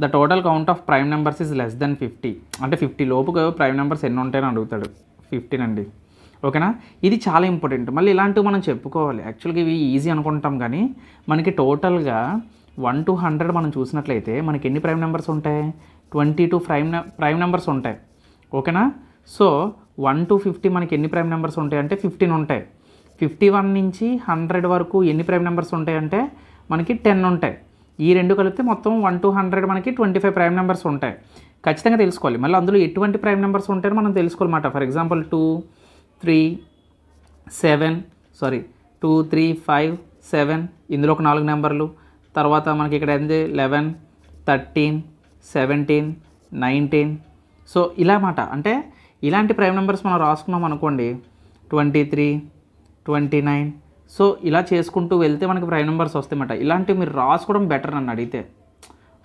the total count of prime numbers is less than 50. అంటే 50 లోపుగా ప్రైమ్ నెంబర్స్ ఎన్ని ఉంటాయని అడుగుతాడు. 15 అండి. ఓకేనా? ఇది చాలా ఇంపార్టెంట్. మళ్ళీ ఇలాంటివి మనం చెప్పుకోవాలి. యాక్చువల్గా ఇవి ఈజీ అనుకుంటాం కానీ మనకి టోటల్గా 1 to 100 మనం చూసినట్లయితే మనకి ఎన్ని ప్రైమ్ నెంబర్స్ ఉంటాయి? 22 ప్రైమ్ నెంబర్స్ ఉంటాయి. ఓకేనా? సో 1 to 50 మనకి ఎన్ని ప్రైమ్ నెంబర్స్ ఉంటాయి అంటే 15 ఉంటాయి. 51 నుంచి 100 వరకు ఎన్ని ప్రైమ్ నెంబర్స్ ఉంటాయి అంటే మనకి 10 ఉంటాయి. ఈ రెండు కలిపితే మొత్తం 1 to 100 మనకి 25 ప్రైమ్ నెంబర్స్ ఉంటాయి. ఖచ్చితంగా తెలుసుకోవాలి. మళ్ళీ అందులో ఎటువంటి ప్రైమ్ నెంబర్స్ ఉంటాయో మనం తెలుసుకోవాలన్నమాట. ఫర్ ఎగ్జాంపుల్ 2 3 5 7 ఇందులో ఒక 4 నెంబర్లు. తర్వాత మనకి ఇక్కడ ఏంది 11 13 17 19. సో ఇలా మాట. అంటే ఇలాంటి ప్రైమ్ నెంబర్స్ మనం రాసుకున్నాం అనుకోండి 23 29. సో ఇలా చేసుకుంటూ వెళ్తే మనకి ప్రైమ్ నెంబర్స్ వస్తాయన్నమాట. ఇలాంటివి మీరు రాసుకోవడం బెటర్ నన్ను అడిగితే.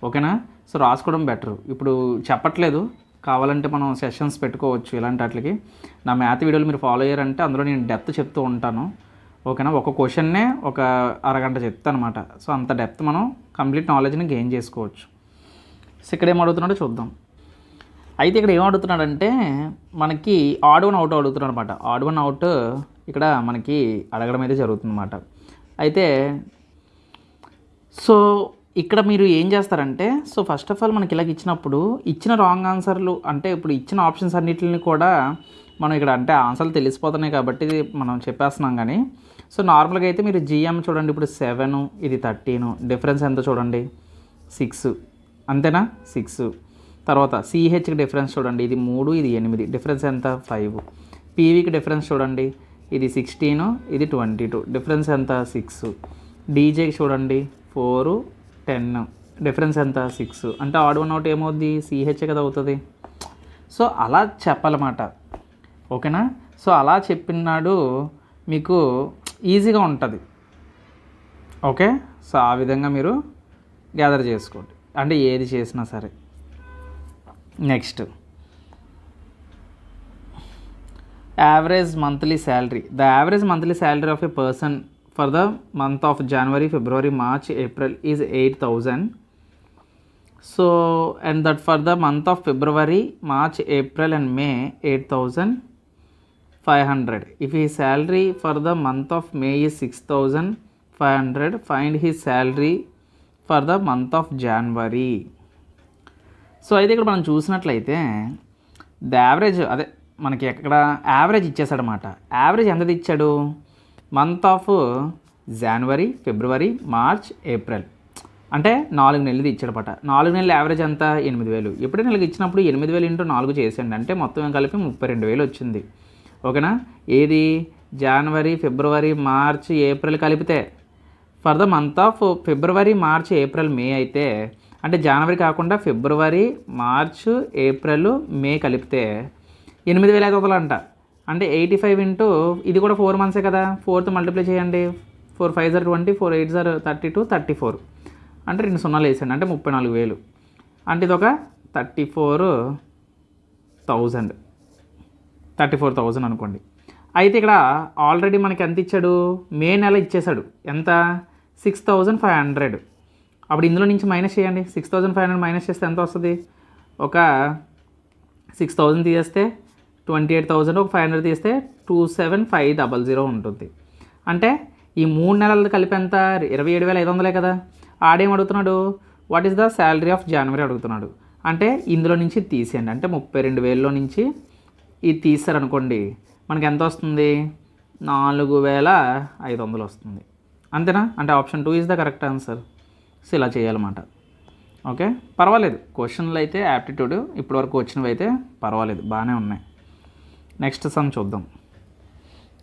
ఓకేనా? సో రాసుకోవడం బెటర్. ఇప్పుడు చెప్పట్లేదు, కావాలంటే మనం సెషన్స్ పెట్టుకోవచ్చు ఇలాంటి వాటికి. నా మ్యాథ్ వీడియోలు మీరు ఫాలో అయ్యారంటే అందులో నేను డెప్త్ చెప్తూ ఉంటాను. ఓకేనా? ఒక క్వశ్చన్నే ఒక అరగంట చెప్తాను అనమాట. సో అంత డెప్త్ మనం కంప్లీట్ నాలెడ్జ్ని గెయిన్ చేసుకోవచ్చు. సో ఇక్కడ ఏం అడుగుతున్నాడో చూద్దాం. అయితే ఇక్కడ ఏం అడుగుతున్నాడంటే మనకి ఆడ్ వన్ అవుట్ అడుగుతున్నాడు అనమాట. ఆడ్ వన్ అవుట్ ఇక్కడ మనకి అడగడం అయితే జరుగుతుందన్నమాట. అయితే సో ఇక్కడ మీరు ఏం చేస్తారంటే, సో ఫస్ట్ ఆఫ్ ఆల్ మనకి ఇలాగ ఇచ్చినప్పుడు ఇచ్చిన రాంగ్ ఆన్సర్లు అంటే ఇప్పుడు ఇచ్చిన ఆప్షన్స్ అన్నిటిని కూడా మనం ఇక్కడ అంటే ఆన్సర్లు తెలిసిపోతున్నాయి కాబట్టి మనం చెప్పేస్తున్నాం. కానీ సో నార్మల్గా అయితే మీరు GM చూడండి, ఇప్పుడు 7 ఇది 13, డిఫరెన్స్ ఎంత చూడండి 6, అంతేనా 6. తర్వాత CHకి డిఫరెన్స్ చూడండి, ఇది 3 ఇది 8, డిఫరెన్స్ ఎంత 5. PVకి డిఫరెన్స్ చూడండి, ఇది 16 ఇది 22, డిఫరెన్స్ ఎంత 6. DJకి చూడండి 4 10, డిఫరెన్స్ ఎంత 6. అంటే ఆడ్ వన్ అవుట్ ఏమవుద్ది CH కదా అవుతుంది. సో అలా చెప్పాలన్నమాట. ఓకేనా? సో అలా చెప్పినాడు మీకు ఈజీగా ఉంటుంది. ఓకే? సో ఆ విధంగా మీరు గ్యాదర్ చేసుకోండి అంటే ఏది చేసినా సరే. Next, average monthly salary. The average monthly salary of a person for the month of January, February, March, April is 8,000. So and that for the month of February, March, April and May 8,500. If his salary for the month of May is 6,000 500. Find his salary for the month of January. So అయితే ఇక్కడ మనం చూసినట్లయితే the average అదే మనకి ఎక్కడ average ఇచ్చేసాడనమాట. Average ఎంత ఇచ్చాడు? Month of January, ఫిబ్రవరి, మార్చ్, ఏప్రిల్ అంటే 4 నెలలు ఇచ్చాడనమాట. 4 నెలల యావరేజ్ ఎంత? 8,000. ఎప్పుడైనా నెలకి ఇచ్చినప్పుడు 8,000 ఇంటూ 4 చేసేయండి, అంటే మొత్తం కలిపి 32,000 వచ్చింది. ఓకేనా? ఏది? జనవరి, ఫిబ్రవరి, మార్చ్, ఏప్రిల్ కలిపితే. For the month of February, March, April, May అయితే అంటే జనవరి కాకుండా ఫిబ్రవరి, మార్చ్, ఏప్రిల్, మే కలిపితే 8,500 అంట. అంటే 85 ఇంటూ ఇది కూడా 4 మంత్సే కదా, 4తో మల్టిప్లై చేయండి. 4 5 are 20, 4 8 are 32, 34 అంటే 2 సున్నాలు వేసేయండి, అంటే 34,000. అంటే ఇది ఒక 34,000 అనుకోండి. అయితే ఇక్కడ ఆల్రెడీ మనకి ఎంత ఇచ్చాడు? మే నెల ఇచ్చేసాడు. ఎంత? 6,500. అప్పుడు ఇందులో నుంచి మైనస్ చేయండి. 6,500 మైనస్ చేస్తే ఎంత వస్తుంది? ఒక 6,000 తీసేస్తే 28,000, ఒక 500 తీస్తే 27,500 ఉంటుంది. అంటే ఈ 3 నెలలు కలిపి ఎంత? 27,500 కదా. ఆడేం అడుగుతున్నాడు? What is the salary of January అడుగుతున్నాడు. అంటే ఇందులో నుంచి తీసేయండి, అంటే 32,000లో నుంచి ఇది తీసారనుకోండి, మనకి ఎంత వస్తుంది? 4,500 వస్తుంది. అంతేనా? అంటే option 2 is the correct answer. So ఇలా చేయాలన్నమాట. ఓకే, పర్వాలేదు. క్వశ్చన్లు అయితే యాప్టిట్యూడ్ ఇప్పటివరకు వచ్చినవి అయితే పర్వాలేదు, బాగానే ఉన్నాయి. నెక్స్ట్ సమ్ చూద్దాం.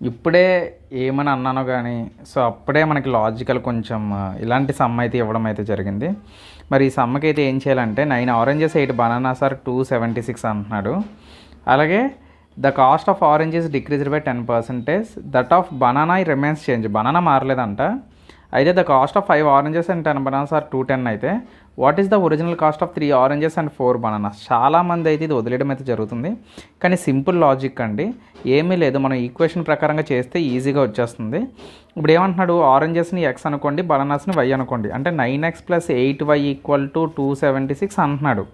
ఇప్పుడే ఏమని అన్నానో కానీ సో అప్పుడే మనకి లాజికల్ కొంచెం ఇలాంటి సమ్ అయితే ఇవ్వడం అయితే జరిగింది. మరి ఈ సమ్మకి అయితే ఏం చేయాలంటే 9 ఆరెంజెస్ 8 బనానాస్ ఆర్ 276 అంటున్నాడు. అలాగే the cost of oranges decreased by 10%, that of banana remains change. Banana మారలేదంట. అయితే the cost of 5 oranges and 10 bananas are 210 అయితే what is the original cost of 3 oranges and 4 bananas. చాలామంది అయితే ఇది వదిలేయడం అయితే జరుగుతుంది, కానీ సింపుల్ లాజిక్ అండి, ఏమీ లేదు. మనం ఈక్వేషన్ ప్రకారంగా చేస్తే ఈజీగా వచ్చేస్తుంది. ఇప్పుడు ఏమంటున్నాడు? ఆరెంజెస్ని ఎక్స్ అనుకోండి, బనానాస్ని వై అనుకోండి, అంటే 9x + 8y = 276 అంటున్నాడు.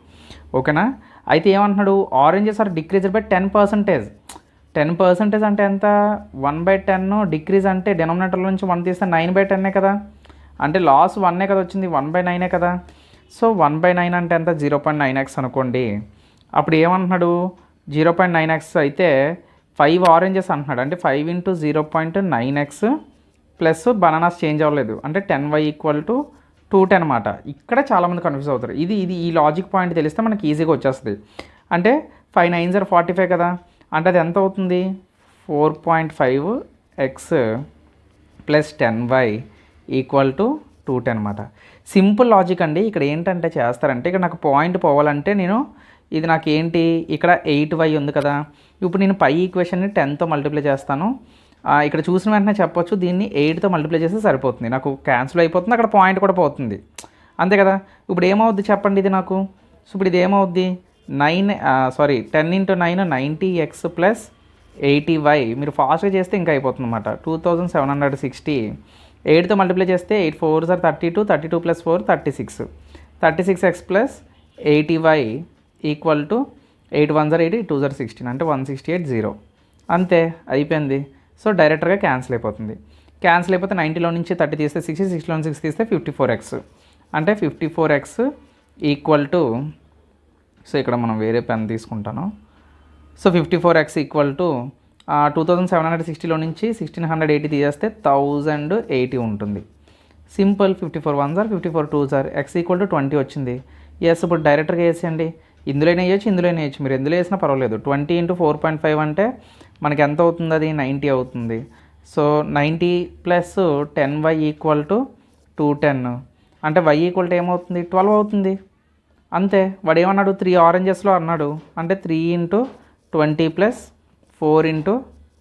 ఓకేనా? అయితే ఏమంటున్నాడు? Oranges are decreased by 10%. 10% అంటే ఎంత? 1/10 డిక్రీజ్ అంటే డినామినేటర్లో నుంచి 1 తీస్తే 9/10 కదా, అంటే లాస్ 1 కదా వచ్చింది, 1/9 కదా. సో 1/9 అంటే ఎంత? 0.9x అనుకోండి. అప్పుడు ఏమంటున్నాడు? 0.9x అయితే 5 ఆరెంజెస్ అంటున్నాడు, అంటే 5 × 0.9x ప్లస్ బనానాస్ చేంజ్ అవ్వలేదు, అంటే 10y = 210 అనమాట. ఇక్కడ చాలామంది కన్ఫ్యూజ్ అవుతారు. ఇది ఈ లాజిక్ పాయింట్ తెలిస్తే మనకి ఈజీగా వచ్చేస్తుంది. అంటే 5 9s are 45 కదా, అంటే అది ఎంత అవుతుంది? 4.5x + 10y = 210 అనమాట. సింపుల్ లాజిక్ అండి. ఇక్కడ ఏంటంటే చేస్తారంటే, ఇక్కడ నాకు పాయింట్ పోవాలంటే నేను ఇది నాకు ఏంటి, ఇక్కడ 8y ఉంది కదా, ఇప్పుడు నేను పై ఈక్వేషన్ని 10తో మల్టిప్లై చేస్తాను. ఇక్కడ చూసిన వెంటనే చెప్పొచ్చు దీన్ని 8తో మల్టిప్లై చేస్తే సరిపోతుంది, నాకు క్యాన్సిల్ అయిపోతుంది, అక్కడ పాయింట్ కూడా పోతుంది, అంతే కదా. ఇప్పుడు ఏమవుద్ది చెప్పండి ఇది నాకు? సో ఇప్పుడు ఇది ఏమవుద్ది? 10 × 9 90x + 80y. మీరు ఫాస్ట్గా చేస్తే ఇంకా అయిపోతుంది అనమాట. 2760. 8తో మల్టిప్లై చేస్తే 8 4s are 32, 32 + 4 36, 36x + 80y = 8 1s are 80, 2s are 16, అంటే 168 అంతే, అయిపోయింది. సో డైరెక్ట్గా క్యాన్సిల్ అయిపోతుంది. క్యాన్సిల్ అయిపోతే 90లో నుంచి 30 తీస్తే 60, 60లో నుంచి 6 తీస్తే 54x, అంటే 54x = సో ఇక్కడ మనం వేరే పెన్ తీసుకుంటాను. సో 54x = 2760లో నుంచి 1680 తీసేస్తే 1080 ఉంటుంది. Simple. 54 1s are 54 2s are x = 20 వచ్చింది. ఎస్, ఇప్పుడు డైరెక్ట్గా వేసేయండి. ఇందులోనే వేయచ్చు, ఇందులోనే వేయచ్చు, మీరు ఎందులో వేసినా పర్వాలేదు. 20 × 4.5 అంటే మనకి ఎంత అవుతుంది? అది 90 అవుతుంది. సో 90 + 10y = 210, అంటే y = ఏమవుతుంది? 12 అవుతుంది, అంతే. వాడు ఏమన్నాడు? 3 ఆరెంజెస్లో అన్నాడు, అంటే 3 × 20 + 4 ×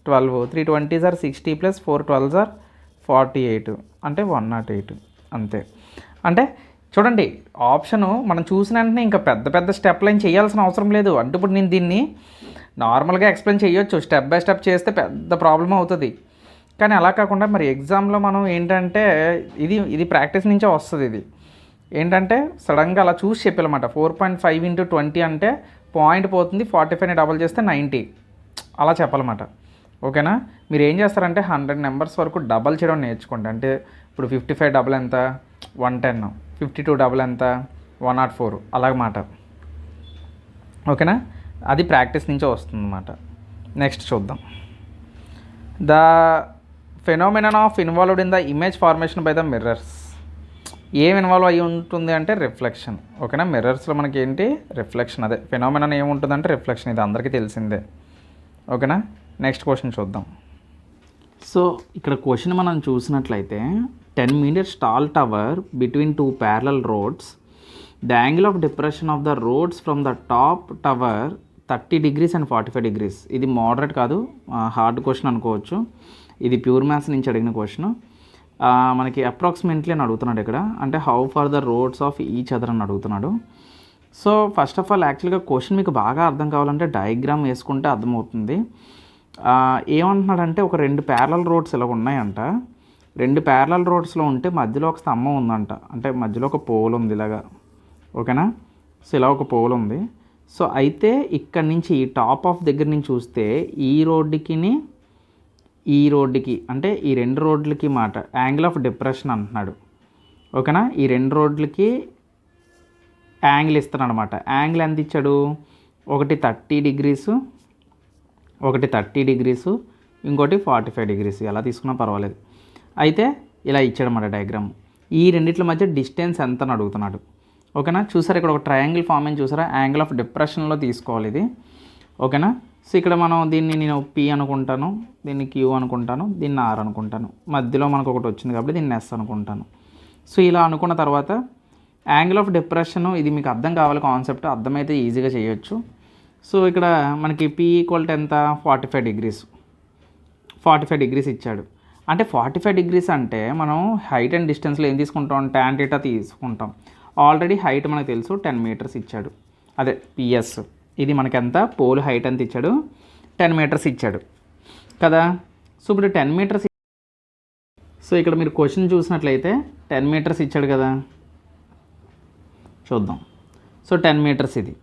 12, 3 20s are 60 + 4 12s are 48, అంటే 108, అంతే. అంటే చూడండి, ఆప్షను మనం చూసిన వెంటనే ఇంకా పెద్ద పెద్ద స్టెప్లు ఏం చేయాల్సిన అవసరం లేదు. అంటే ఇప్పుడు నేను దీన్ని నార్మల్గా ఎక్స్ప్లెయిన్ చేయొచ్చు, స్టెప్ బై స్టెప్ చేస్తే పెద్ద ప్రాబ్లం అవుతుంది. కానీ అలా కాకుండా మరి ఎగ్జామ్లో మనం ఏంటంటే ఇది ప్రాక్టీస్ నుంచే వస్తుంది. ఇది ఏంటంటే సడన్గా అలా చూసి చెప్పాలన్నమాట. 4.5 × 20 అంటే పాయింట్ పోతుంది, 45ని డబల్ చేస్తే 90, అలా చెప్పాలన్నమాట. ఓకేనా? మీరు ఏం చేస్తారంటే 100 నెంబర్స్ వరకు డబల్ చేయడం నేర్చుకోండి. అంటే ఇప్పుడు 55 డబుల్ ఎంత 110, 52 డబుల్ ఎంత 104 అలాగమాట. ఓకేనా, అది ప్రాక్టీస్ నుంచే వస్తుంది అన్నమాట. నెక్స్ట్ చూద్దాం. The phenomenon of involved in the image formation by the mirrors. ఏం ఇన్వాల్వ్ అయ్యి ఉంటుంది అంటే రిఫ్లెక్షన్. ఓకేనా, మిర్రర్స్లో మనకి ఏంటి రిఫ్లెక్షన్. అదే ఫెనోమినన్ ఏముంటుందంటే రిఫ్లెక్షన్. ఇది అందరికీ తెలిసిందే. ఓకేనా, నెక్స్ట్ క్వశ్చన్ చూద్దాం. సో ఇక్కడ క్వశ్చన్ మనం చూసినట్లయితే 10 meters tall tower between two parallel roads. The angle of depression of the roads from the top tower 30 degrees and 45 degrees. ఇది మోడరేట్ కాదు, హార్డ్ క్వశ్చన్ అనుకోవచ్చు. ఇది ప్యూర్ మ్యాథ్స్ నుంచి అడిగిన క్వశ్చన్. మనకి అప్రాక్సిమేట్లీ అని అడుగుతున్నాడు ఇక్కడ. అంటే how for the roads of each other అని అడుగుతున్నాడు. సో ఫస్ట్ ఆఫ్ ఆల్ యాక్చువల్గా క్వశ్చన్ మీకు బాగా అర్థం కావాలంటే డయాగ్రామ్ వేసుకుంటే అర్థమవుతుంది. ఏమంటున్నాడంటే ఒక 2 ప్యారలల్ రోడ్స్ ఇలా ఉన్నాయంట. 2 ప్యారలల్ రోడ్స్లో ఉంటే మధ్యలో ఒక స్తంభం ఉందంట. అంటే మధ్యలో ఒక పోల్ ఉంది ఇలాగా. ఓకేనా, సో ఇలా ఒక పోల్ ఉంది. సో అయితే ఇక్కడ నుంచి ఈ టాప్ ఆఫ్ దగ్గర నుంచి చూస్తే ఈ రోడ్డుకి అంటే ఈ 2 రోడ్లకి మాట యాంగిల్ ఆఫ్ డిప్రెషన్ అంటున్నాడు. ఓకేనా, ఈ 2 రోడ్లకి యాంగిల్ ఇస్తున్నాడు అనమాట. యాంగిల్ ఎంత ఇచ్చాడు? ఒకటి 30 degrees, ఒకటి 30 degrees, ఇంకోటి 45 degrees. ఎలా తీసుకున్నా పర్వాలేదు. అయితే ఇలా ఇచ్చాడన్నమాట డయాగ్రామ్. ఈ రెండిట్ల మధ్య డిస్టెన్స్ ఎంత అని అడుగుతున్నాడు. ఓకేనా, చూసారా ఇక్కడ ఒక ట్రయాంగిల్ ఫామ్ అని చూసారా? యాంగిల్ ఆఫ్ డిప్రెషన్లో తీసుకోవాలి ఇది. ఓకేనా, సో ఇక్కడ మనం దీన్ని నేను P అనుకుంటాను, దీన్ని Q అనుకుంటాను, దీన్ని R అనుకుంటాను. మధ్యలో మనకు ఒకటి వచ్చింది కాబట్టి దీన్ని S అనుకుంటాను. సో ఇలా అనుకున్న తర్వాత యాంగిల్ ఆఫ్ డిప్రెషన్ ఇది మీకు అర్థం కావాలి కాన్సెప్ట్. అర్థమైతే ఈజీగా చేయొచ్చు. సో ఇక్కడ మనకి P ఈక్వల్ టు ఎంత 45 degrees. 45 degrees ఇచ్చాడు. అంటే 45 degrees అంటే మనం హైట్ అండ్ డిస్టెన్స్లో ఏం తీసుకుంటాం? tan θ తీసుకుంటాం. ఆల్రెడీ హైట్ మనకు తెలుసు 10 meters ఇచ్చాడు. అదే PS. ఇది మనకి ఎంత పోల్ హైట్ ఎంత ఇచ్చాడు? 10 meters ఇచ్చాడు కదా. సో ఇప్పుడు 10 meters. సో ఇక్కడ మీరు క్వశ్చన్ చూసినట్లయితే 10 meters ఇచ్చాడు కదా. చూద్దాం. సో 10 meters ఇది.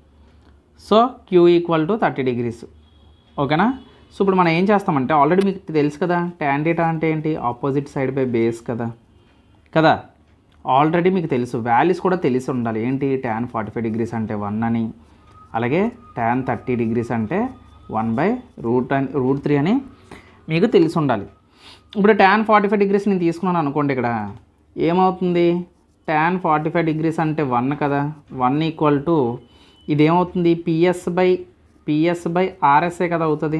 So Q equal to 30 degrees. ఓకేనా, సో ఇప్పుడు మనం ఏం చేస్తామంటే ఆల్రెడీ మీకు తెలుసు కదా tan θ అంటే ఏంటి? ఆపోజిట్ సైడ్ బై బేస్ కదా. ఆల్రెడీ మీకు తెలుసు. వాల్యూస్ కూడా తెలిసి ఉండాలి. ఏంటి? tan 45 degrees అంటే 1 అని, అలాగే tan 30 degrees అంటే 1/√3 అని మీకు తెలిసి ఉండాలి. ఇప్పుడు tan 45 degrees నేను తీసుకున్నాను అనుకోండి. ఇక్కడ ఏమవుతుంది? tan 45 degrees అంటే 1 కదా. 1 ఈక్వల్ టు ఇదేమవుతుంది? PS బై RSఏ కదా అవుతుంది.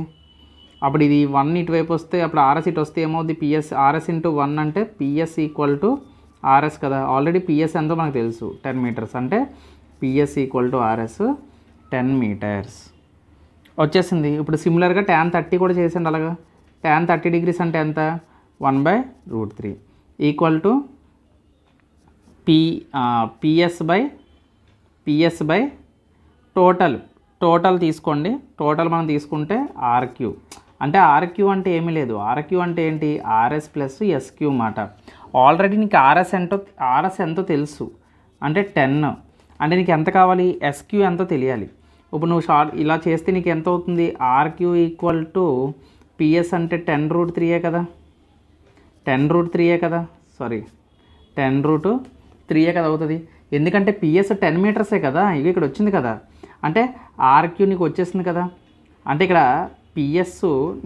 అప్పుడు ఇది 1 ఇటువైపు వస్తే అప్పుడు RS ఇటు వస్తే ఏమవుతుంది? RS ఇంటూ 1 అంటే PS ఈక్వల్ టు RS కదా. ఆల్రెడీ PS ఎంతో మనకు తెలుసు 10 meters. అంటే PS equal to RS 10 meters వచ్చేసింది. ఇప్పుడు సిమిలర్గా tan 30 కూడా చేసండి. అలాగా tan 30 degrees అంటే ఎంత? 1/√3 equal to PS by total తీసుకోండి. టోటల్ మనం తీసుకుంటే RQ. అంటే RQ అంటే ఏమీ లేదు. RQ అంటే ఏంటి? RS ప్లస్ SQ మాట. ఆల్రెడీ నీకు RS ఎంతో తెలుసు. అంటే 10. అంటే నీకు ఎంత కావాలి? SQ ఎంతో తెలియాలి. ఇప్పుడు నువ్వు ఇలా చేస్తే నీకు ఎంత అవుతుంది? RQ ఈక్వల్ టు PS అంటే 10√3 కదా. 10√3 కదా. సారీ 10√3 కదా అవుతుంది. ఎందుకంటే PS 10 meters కదా. ఇవి ఇక్కడ వచ్చింది కదా. అంటే RQ నీకు వచ్చేసింది కదా. అంటే ఇక్కడ PS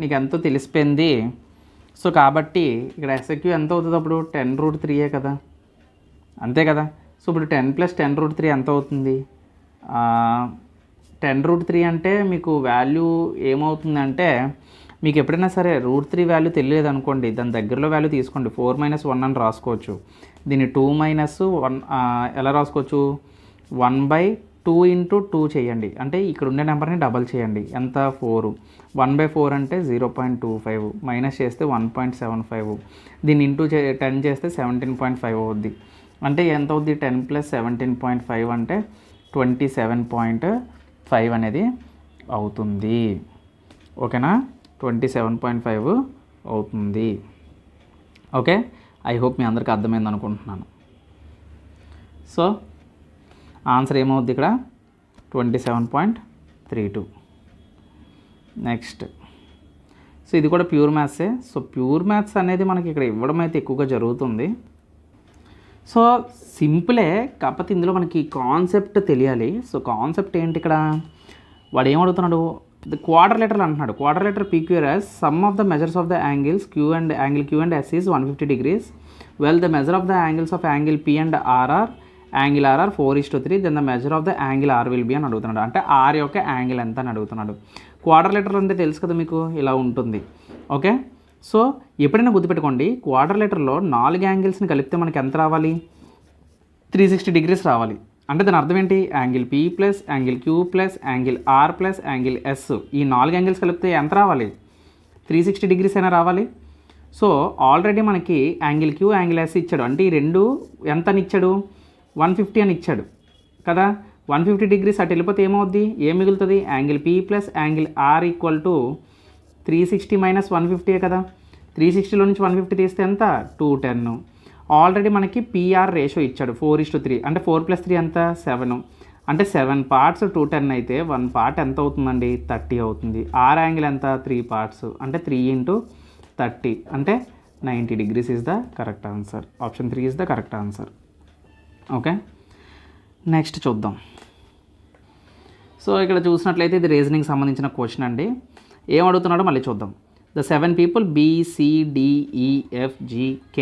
నీకు ఎంతో తెలిసిపోయింది. సో కాబట్టి ఇక్కడ SQ ఎంత అవుతుంది? అప్పుడు 10√3 కదా. అంతే కదా. సో ఇప్పుడు 10 + 10√3 ఎంత అవుతుంది? 10√3 అంటే మీకు వాల్యూ ఏమవుతుందంటే మీకు ఎప్పుడైనా సరే √3 వాల్యూ తెలియదు అనుకోండి, దాని దగ్గరలో వాల్యూ తీసుకోండి. 4 - 1 అని రాసుకోవచ్చు. దీన్ని 2 - 1 ఎలా రాసుకోవచ్చు? 1/2 × 2 చేయండి. అంటే ఇక్కడ ఉండే నెంబర్ని డబల్ చేయండి. ఎంత? 4. 1/4 అంటే 0.25 మైనస్ చేస్తే 1.75. దీన్ని ఇంటూ 10 చేస్తే 17.5 అవుద్ది. అంటే ఎంత అవుద్ది? 10 + 17.5 అంటే 27.5 అనేది అవుతుంది. ఓకేనా, 27.5 అవుతుంది. ఓకే, ఐ హోప్ మీ అందరికీ అర్థమైంది అనుకుంటున్నాను. సో ఆన్సర్ ఏమవుద్ది ఇక్కడ? 27.32. నెక్స్ట్. సో ఇది కూడా ప్యూర్ మ్యాథ్సే. సో ప్యూర్ మ్యాథ్స్ అనేది మనకి ఇక్కడ ఇవ్వడం అయితే ఎక్కువగా జరుగుతుంది. సో సింపులే, కాకపోతే ఇందులో మనకి కాన్సెప్ట్ తెలియాలి. సో కాన్సెప్ట్ ఏంటి ఇక్కడ, వాడు ఏమడుగుతున్నాడు, క్వాడ్రిలేటరల్ అంటున్నాడు. Quadrilateral PQRS some of the measures of the angles angle Q and S is 150 degrees. Well, the measure of the angles of angle P and R are angle RR 4:3, then the measure of the angle R will be అని అడుగుతున్నాడు. అంటే R యొక్క angle ఎంత అని అడుగుతున్నాడు. Quadrilateral అంటే తెలుసు కదా మీకు, ఇలా ఉంటుంది. ఓకే, సో ఎప్పుడైనా గుర్తుపెట్టుకోండి, క్వాడ్రిలేటరల్లో 4 యాంగిల్స్ని కలిపితే మనకి ఎంత రావాలి, 360 degrees రావాలి. అంటే దాని అర్థం ఏంటి, angle P plus angle Q plus angle R plus angle S, ఈ 4 యాంగిల్స్ కలిపితే ఎంత రావాలి, 360 degrees అయినా రావాలి. సో ఆల్రెడీ మనకి యాంగిల్ Q యాంగిల్ S ఇచ్చాడు, అంటే ఈ రెండు ఎంత అని ఇచ్చాడు, 150 అని ఇచ్చాడు కదా. 150 degrees అటు వెళ్ళిపోతే ఏమవుద్ది, ఏం మిగులుతుంది, angle P plus angle R equal to 360 minus 150 కదా. 360లో నుంచి 150 తీస్తే ఎంత, 210. ఆల్రెడీ మనకి PR రేషియో ఇచ్చాడు 4:3, అంటే 4 + 3 ఎంత, 7. అంటే 7 parts 210 అయితే 1 part ఎంత అవుతుందండి, 30 అవుతుంది. R యాంగిల్ ఎంత, 3 parts, అంటే 3 × 30 అంటే 90 degrees is the correct answer. Option 3 is the correct answer. Okay, next చూద్దాం. సో ఇక్కడ చూసినట్లయితే ఇది రీజనింగ్ సంబంధించిన క్వశ్చన్ అండి. ఏం అడుగుతున్నాడో మళ్ళీ చూద్దాం. The 7 people BCDEFGK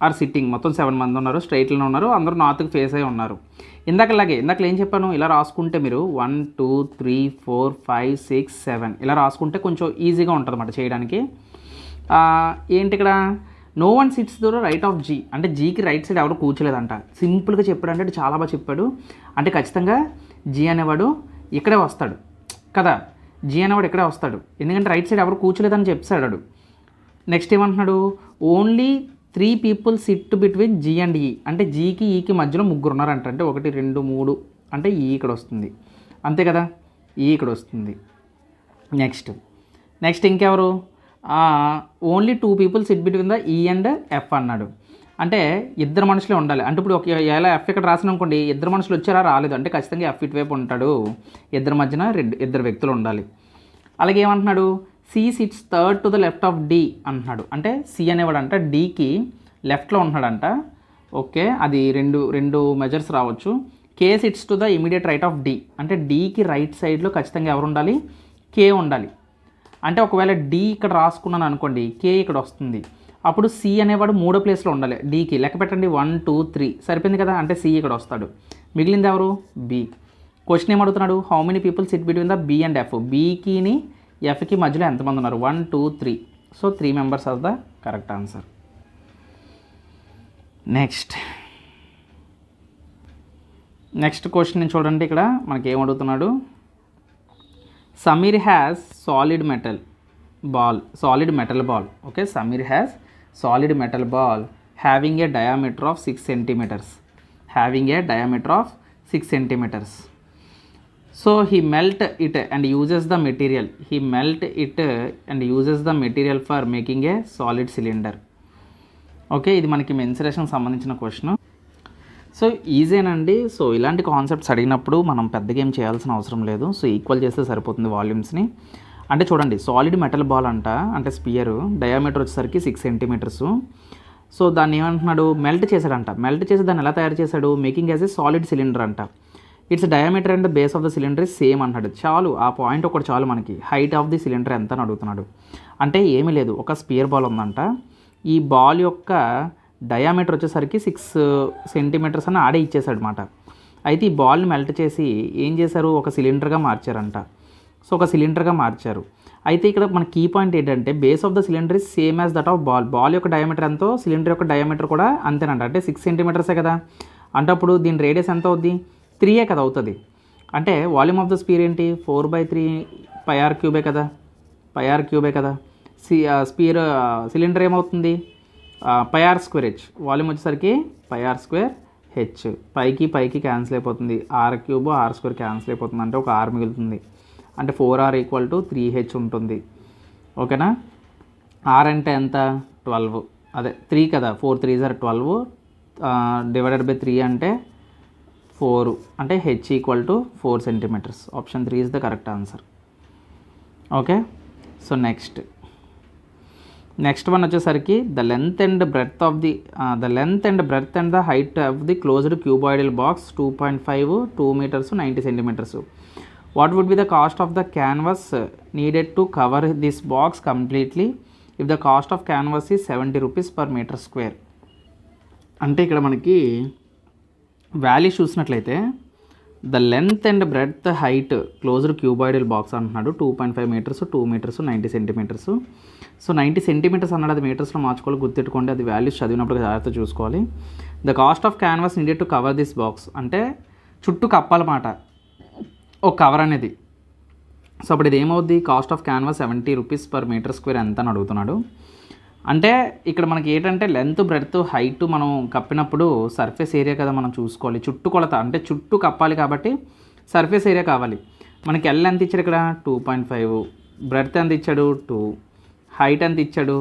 are sitting, మొత్తం 7 మంది ఉన్నారు, స్ట్రైట్లో ఉన్నారు, అందరూ నార్త్కి ఫేస్ అయి ఉన్నారు. ఇందాక ఏం చెప్పాను, ఇలా రాసుకుంటే మీరు 1 2 3 4 5 6 7 ఇలా రాసుకుంటే కొంచెం ఈజీగా ఉంటుంది అన్నమాట చేయడానికి. ఏంటి ఇక్కడ, no one sits the right of G, అంటే జీకి రైట్ సైడ్ ఎవరు కూర్చోలేదంట. సింపుల్గా చెప్పాడు, అంటే చాలా బాగా చెప్పాడు. అంటే ఖచ్చితంగా G అనేవాడు ఇక్కడే వస్తాడు కదా, G అనేవాడు ఇక్కడే వస్తాడు, ఎందుకంటే రైట్ సైడ్ ఎవరు కూర్చోలేదని చెప్పాడు. నెక్స్ట్ ఏమంటున్నాడు, only 3 people sit between G and E, అంటే జీకి ఈకి మధ్యలో 3 ఉన్నారంట. అంటే 1 2 3 అంటే ఈ ఇక్కడ వస్తుంది, అంతే కదా, ఈ ఇక్కడ వస్తుంది. నెక్స్ట్ ఇంకెవరు, only 2 people sit between the E and F అన్నాడు. అంటే ఇద్దరు మనుషులే ఉండాలి. అంటే ఇప్పుడు ఎలా F ఇక్కడ రాసిన అనుకోండి, ఇద్దరు మనుషులు వచ్చారా, రాలేదు, అంటే ఖచ్చితంగా F ఇటువైపు ఉంటాడు, ఇద్దరి మధ్యన ఇద్దరు వ్యక్తులు ఉండాలి. అలాగే ఏమంటున్నాడు, C sits third to the left of D అంటున్నాడు. అంటే C అనేవాడు అంట Dకి లెఫ్ట్లో ఉంటున్నాడంట. ఓకే, అది రెండు మెజర్స్ రావచ్చు. K sits to the immediate right of D, అంటే Dకి రైట్ సైడ్లో ఖచ్చితంగా ఎవరు ఉండాలి, K ఉండాలి. అంటే ఒకవేళ D ఇక్కడ రాసుకున్నాను అనుకోండి, K ఇక్కడ వస్తుంది, అప్పుడు C అనేవాడు 3వ ప్లేస్లో ఉండాలి. Dకి లెక్క పెట్టండి, 1 2 3 సరిపోయింది కదా, అంటే C ఇక్కడ వస్తాడు. మిగిలింది ఎవరు, B. క్వశ్చన్ ఏమడుగుతున్నాడు, how many people sit between the B and F, Bకిని Fకి మధ్యలో ఎంతమంది ఉన్నారు, 1 2 3. So 3 members are the correct answer. Next question చూడండి, ఇక్కడ మనకి ఏమడుగుతున్నాడు, Sameer has solid metal ball. Okay, Sameer has solid metal ball having a diameter of 6 centimeters. So he melt it and uses the material for making a solid cylinder. Okay, ఇది మనకి mensuration సంబంధించిన question. So ఈజీనండి. So ఇలాంటి concepts అడిగినప్పుడు మనం పెద్దగా ఏం చేయాల్సిన అవసరం లేదు. సో ఈక్వల్ చేస్తే సరిపోతుంది వాల్యూమ్స్ని. అంటే చూడండి, సాలిడ్ మెటల్ బాల్ అంట, అంటే స్పియర్ డయామీటర్ వచ్చేసరికి 6 centimeters. సో దాన్ని ఏమంటున్నాడు, మెల్ట్ చేశాడంట. మెల్ట్ చేసి దాన్ని ఎలా తయారు చేశాడు, making as a solid cylinder అంట. Its diameter and base of the cylinder is same అంటాడు. చాలు, ఆ పాయింట్ ఒకటి చాలు మనకి. హైట్ ఆఫ్ ది సిలిండర్ ఎంత అని అడుగుతున్నాడు. అంటే ఏమీ లేదు, ఒక స్పియర్ బాల్ ఉందంట. ఈ బాల్ యొక్క డయామీటర్ వచ్చేసరికి 6 centimeters అని ఆడే ఇచ్చేసాడు అనమాట. అయితే ఈ బాల్ని మెల్ట్ చేసి ఏం చేశారు, ఒక సిలిండర్గా మార్చారంట. సో ఒక సిలిండర్గా మార్చారు. అయితే ఇక్కడ మన కీ పాయింట్ ఏంటంటే, base of the cylinder is same as that of ball. Ball యొక్క డయామీటర్ ఎంతో సిలిండర్ యొక్క డయామీటర్ కూడా అంతేనంట. అంటే 6 centimeters కదా. అంటే అప్పుడు దీని రేడియస్ ఎంత అవుద్ది, 3 కదా అవుతుంది. అంటే వాల్యూమ్ ఆఫ్ ద స్పియర్ ఏంటి, 4/3 πr³ కదా, πr³ కదా. స్పియర్ సిలిండర్ ఏమవుతుంది, πr²h. వాల్యూమ్ వచ్చేసరికి πr²h. పైకి క్యాన్సిల్ అయిపోతుంది, r³ r² క్యాన్సిల్ అయిపోతుంది, అంటే ఒక r మిగులుతుంది. అంటే 4r = 3h ఉంటుంది. ఓకేనా. r అంటే ఎంత, 12, అదే 3 కదా, 4 3s are 12 డివైడెడ్ బై 3 అంటే 4, అంటే h = 4 centimeters. Option 3 is the correct answer. Okay. So next next one వచ్చేసరికి the length and breadth and the height of the closed cuboidal box 2.5 2 meters 90 centimeters. What would be the cost of the canvas needed to cover this box completely if the cost of canvas is 70 rupees per meter square. అంటే ఇక్కడ మనకి value చూసినట్లయితే the length and breadth height closed cuboidal box అంటున్నాడు 2.5 meters 2 meters 90 centimeters. So 90 centimeters అన్నాడు, అది మీటర్స్లో మార్చుకోవాలి, గుర్తెట్టుకోండి, అది values చదివినప్పుడు జాగ్రత్త చూసుకోవాలి. The cost of canvas needed to cover this box అంటే చుట్టూ కప్పాలన్నమాట ఒక కవర్ అనేది. సో అప్పుడు ఇది ఏమవుద్ది, cost of canvas 70 rupees per meter square ఎంత అని అడుగుతున్నాడు. అంటే ఇక్కడ మనకి ఏంటంటే లెంత్ బ్రెడ్త్ హైట్ మనం కప్పినప్పుడు సర్ఫేస్ ఏరియా కదా మనం చూసుకోవాలి, చుట్టూ కొలత అంటే చుట్టూ కప్పాలి కాబట్టి సర్ఫేస్ ఏరియా కావాలి. మనకి ఎల్ ఎంత ఇచ్చాడు ఇక్కడ 2.5, బ్రెడ్త్ ఎంత ఇచ్చాడు 2, హైట్ ఎంత ఇచ్చాడు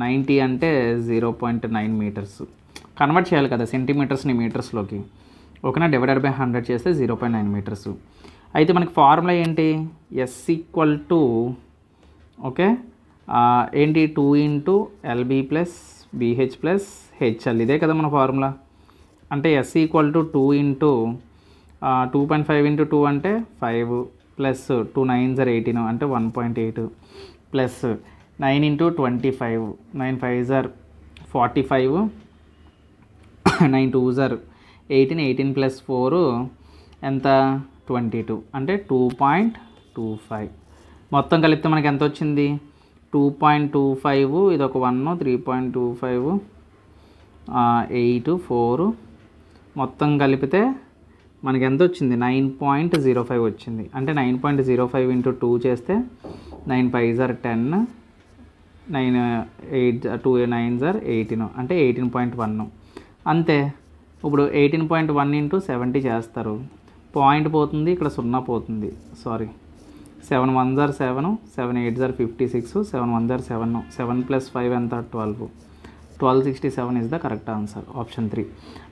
90 అంటే 0.9 meters. కన్వర్ట్ చేయాలి కదా సెంటీమీటర్స్ని మీటర్స్లోకి, ఓకేనా. డివైడెడ్ బై 100 చేస్తే 0.9 meters. అయితే మనకి ఫార్ములా ఏంటి, ఎస్ ఈక్వల్ టు ఓకే ఏంటి 2 into LB plus BH plus HL, ఇదే కదా మన ఫార్ములా. అంటే S equal to 2 into 2.5 into 2 అంటే 5 ప్లస్ 2 9s are 18 అంటే 1.8 plus 9 into 25 9 5s are 45 9 2s are 18 plus 4 ఎంత 22 అంటే 2.25. మొత్తం కలిపితే మనకి ఎంత వచ్చింది 2.25, ఇది ఒక 1 3.25 8 4 మొత్తం కలిపితే మనకి ఎంత వచ్చింది 9.05 వచ్చింది. అంటే 9.05 into 2 చేస్తే 9 5s are 10 9 8 2 9s are 18 అంటే 18.1 అంతే. ఇప్పుడు 18.1 into 70 చేస్తారు, పాయింట్ పోతుంది, ఇక్కడ 0 పోతుంది, sorry 7 1s are 7 7 8s are 56 7 1s are 7 7 plus 5 ఎంత 1267 is the correct answer, option 3.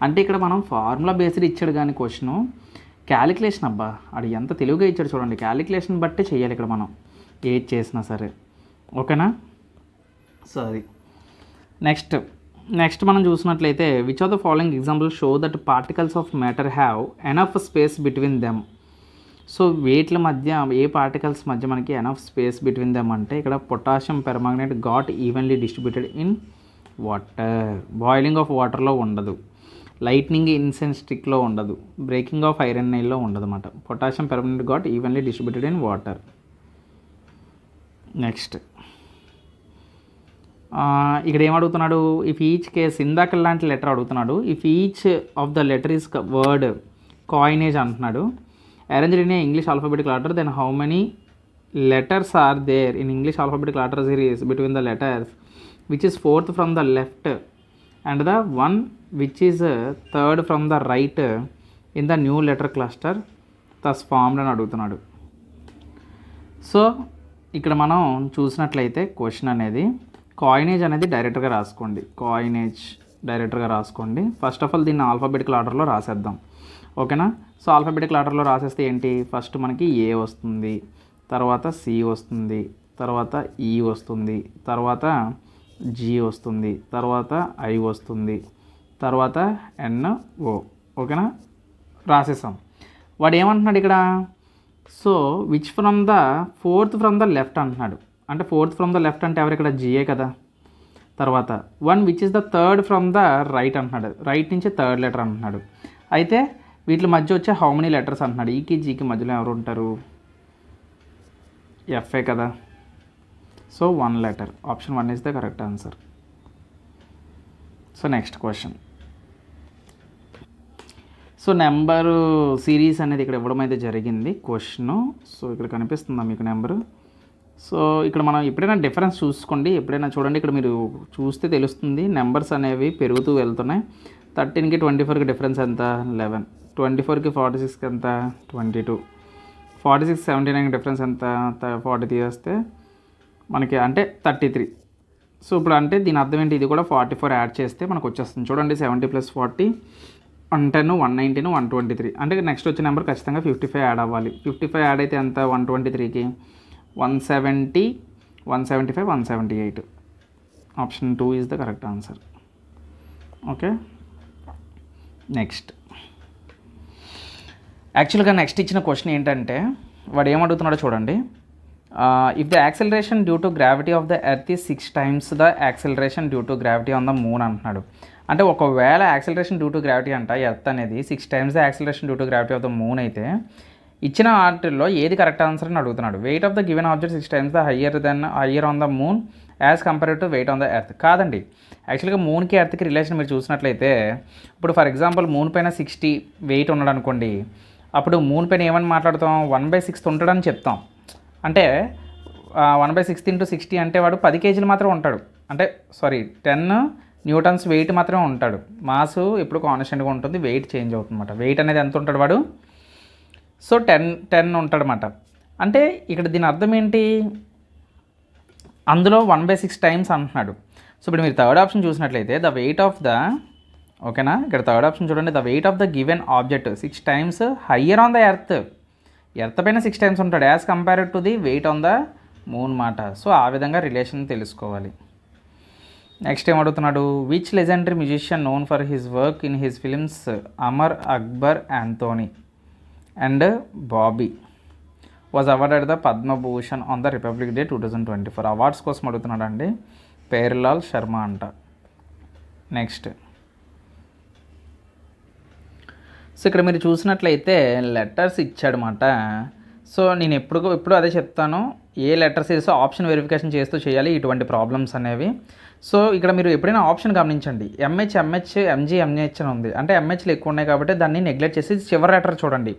అంటే ఇక్కడ మనం ఫార్ములా బేస్డ్ ఇచ్చాడు కానీ క్వశ్చను క్యాలిక్యులేషన్, అబ్బా అది ఎంత తెలుగుగా ఇచ్చాడు చూడండి, క్యాలిక్యులేషన్ బట్టే చేయాలి ఇక్కడ మనం ఏది చేసినా సరే, ఓకేనా. సో అది నెక్స్ట్ మనం చూసినట్లయితే which of the following example show that particles of matter have enough space between them. So వేట్ల మధ్య ఏ పార్టికల్స్ మధ్య మనకి ఎనఫ్ స్పేస్ బిట్వీన్ దెమ్ అంటే ఇక్కడ potassium permanganate got evenly distributed in water, boiling of వాటర్లో ఉండదు, లైట్నింగ్ ఇన్సెన్స్ స్టిక్లో ఉండదు, బ్రేకింగ్ ఆఫ్ ఐరన్ నైల్లో ఉండదు అన్నమాట. Potassium permanganate got evenly distributed in water. Next ఇక్కడ ఏమడుగుతున్నాడు, ఇఫ్ ఈచ్ కేస్ ఇందాక లాంటి లెటర్ అడుగుతున్నాడు, if each of the letter is word coinage అంటున్నాడు. arranged in a English alphabetical order, then how many letters are there in English alphabetical order series between the letters which is fourth from the left and the one which is third from the right in the new letter cluster thus formed అని అడుగుతున్నాడు. So ఇక్కడ మనం చూసినట్లయితే question అనేది coinage అనేది డైరెక్ట్గా రాసుకోండి. First of all దీన్ని ఆల్ఫాబెటికల్ ఆర్డర్లో రాసేద్దాం, ఓకేనా. సో ఆల్ఫాబెటికల్ ఆర్డర్లో రాసేస్తే ఏంటి, ఫస్ట్ మనకి ఏ వస్తుంది, తర్వాత సి వస్తుంది, తర్వాత ఈ వస్తుంది, తర్వాత జి వస్తుంది, తర్వాత ఐ వస్తుంది, తర్వాత ఎన్ఓ, ఓకేనా. రాసేసాం. వాడు ఏమంటున్నాడు ఇక్కడ, so which from the fourth from the left అంటున్నాడు. అంటే ఫోర్త్ ఫ్రమ్ ద లెఫ్ట్ అంటే ఎవరు ఇక్కడ జిఏ కదా. తర్వాత one which is the third from the right అంటున్నాడు, రైట్ నుంచి థర్డ్ లెటర్ అంటున్నాడు. అయితే వీటి మధ్య వచ్చే హౌ మెనీ లెటర్స్ అంటున్నాడు, ఈకి జీకి మధ్యలో ఎవరు ఉంటారు, ఎఫ్ఏ కదా. So 1 letter, option 1 is the correct answer. So next question. So number series అనేది ఇక్కడ ఇవ్వడం అయితే జరిగింది క్వశ్చను. సో ఇక్కడ కనిపిస్తుందా మీకు నెంబరు. సో ఇక్కడ మనం ఎప్పుడైనా డిఫరెన్స్ చూసుకోండి, ఎప్పుడైనా చూడండి, ఇక్కడ మీరు చూస్తే తెలుస్తుంది నెంబర్స్ అనేవి పెరుగుతూ వెళ్తున్నాయి. 13కి 24కి డిఫరెన్స్ ఎంత 11, 24కి 46కి ఎంత 22, 46 79కి డిఫరెన్స్ ఎంత 40 తీస్తే మనకి అంటే 33. సో ఇప్పుడు అంటే దీని అర్థం ఏంటి, ఇది కూడా 44 యాడ్ చేస్తే మనకు వచ్చేస్తుంది చూడండి. 70 + 40 110 119 123. అంటే నెక్స్ట్ వచ్చే నెంబర్ ఖచ్చితంగా 55 యాడ్ అవ్వాలి. 55 యాడ్ అయితే ఎంత 123కి 170 175 178. Option 2 is the correct answer. Okay, next. యాక్చువల్గా నెక్స్ట్ ఇచ్చిన క్వశ్చన్ ఏంటంటే వాడు ఏమడుగుతున్నాడో చూడండి. If the acceleration due to gravity of the earth is 6 times the acceleration due to gravity on the moon అంటున్నాడు. అంటే ఒకవేళ యాక్సలరేషన్ డ్యూ టు గ్రావిటీ అంట earth అనేది 6 times the acceleration due to gravity of the moon అయితే ఇచ్చిన ఆర్టిల్లో ఏది correct answer అని అడుగుతున్నాడు. Weight of the given object 6 times the higher on the moon as compare to weight on the earth. కాదండి, యాక్చువల్గా మూన్కి ఎర్త్కి relation మీరు చూసినట్లయితే ఇప్పుడు ఫర్ ఎగ్జాంపుల్ మూన్ పైన 60 వెయిట్ ఉన్నాడు అనుకోండి, అప్పుడు మూన్ పైన ఏమని మాట్లాడుతాం, 1/6 ఉంటాడని చెప్తాం. అంటే 1/6 × 60 అంటే వాడు 10 kg మాత్రం ఉంటాడు. అంటే 10 Newtons వెయిట్ మాత్రమే ఉంటాడు. మాస్ ఎప్పుడు కాన్స్టెంట్గా ఉంటుంది, వెయిట్ చేంజ్ అవుతుందన్నమాట. వెయిట్ అనేది ఎంత ఉంటాడు వాడు, సో 10 ఉంటాడనమాట. అంటే ఇక్కడ దీని అర్థం ఏంటి, అందులో 1/6 times అంటున్నాడు. సో ఇప్పుడు మీరు థర్డ్ ఆప్షన్ చూసినట్లయితే ద వెయిట్ ఆఫ్ ద, ఓకేనా, ఇక్కడ థర్డ్ ఆప్షన్ చూడండి, the weight of the given object 6 times higher on the earth పైన 6 times ఉంటాడు as compared to the weight on the moon మాట. సో ఆ విధంగా రిలేషన్ తెలుసుకోవాలి. నెక్స్ట్ ఏం అడుగుతున్నాడు, which legendary musician known for his work in his films Amar Akbar Anthony and Bobby was awarded the Padma Bhushan on the republic day 2024. Awards కోసం అడుగుతున్నాడు అండి, పేర్లాల్ శర్మ అంట. నెక్స్ట్, సో ఇక్కడ మీరు చూసినట్లయితే లెటర్స్ ఇచ్చాడనమాట. సో నేను ఎప్పుడు అదే చెప్తాను, ఏ లెటర్స్ వేసో ఆప్షన్ వెరిఫికేషన్ చేస్తూ చేయాలి ఇటువంటి ప్రాబ్లమ్స్ అనేవి. సో ఇక్కడ మీరు ఎప్పుడైనా ఆప్షన్ గమనించండి, ఎంహెచ్, ఎంజీ, ఎంహెచ్ అని ఉంది. అంటే ఎంహెచ్లు ఎక్కువ ఉన్నాయి కాబట్టి దాన్ని నెగ్లెక్ట్ చేసి చివరి లెటర్ చూడండి.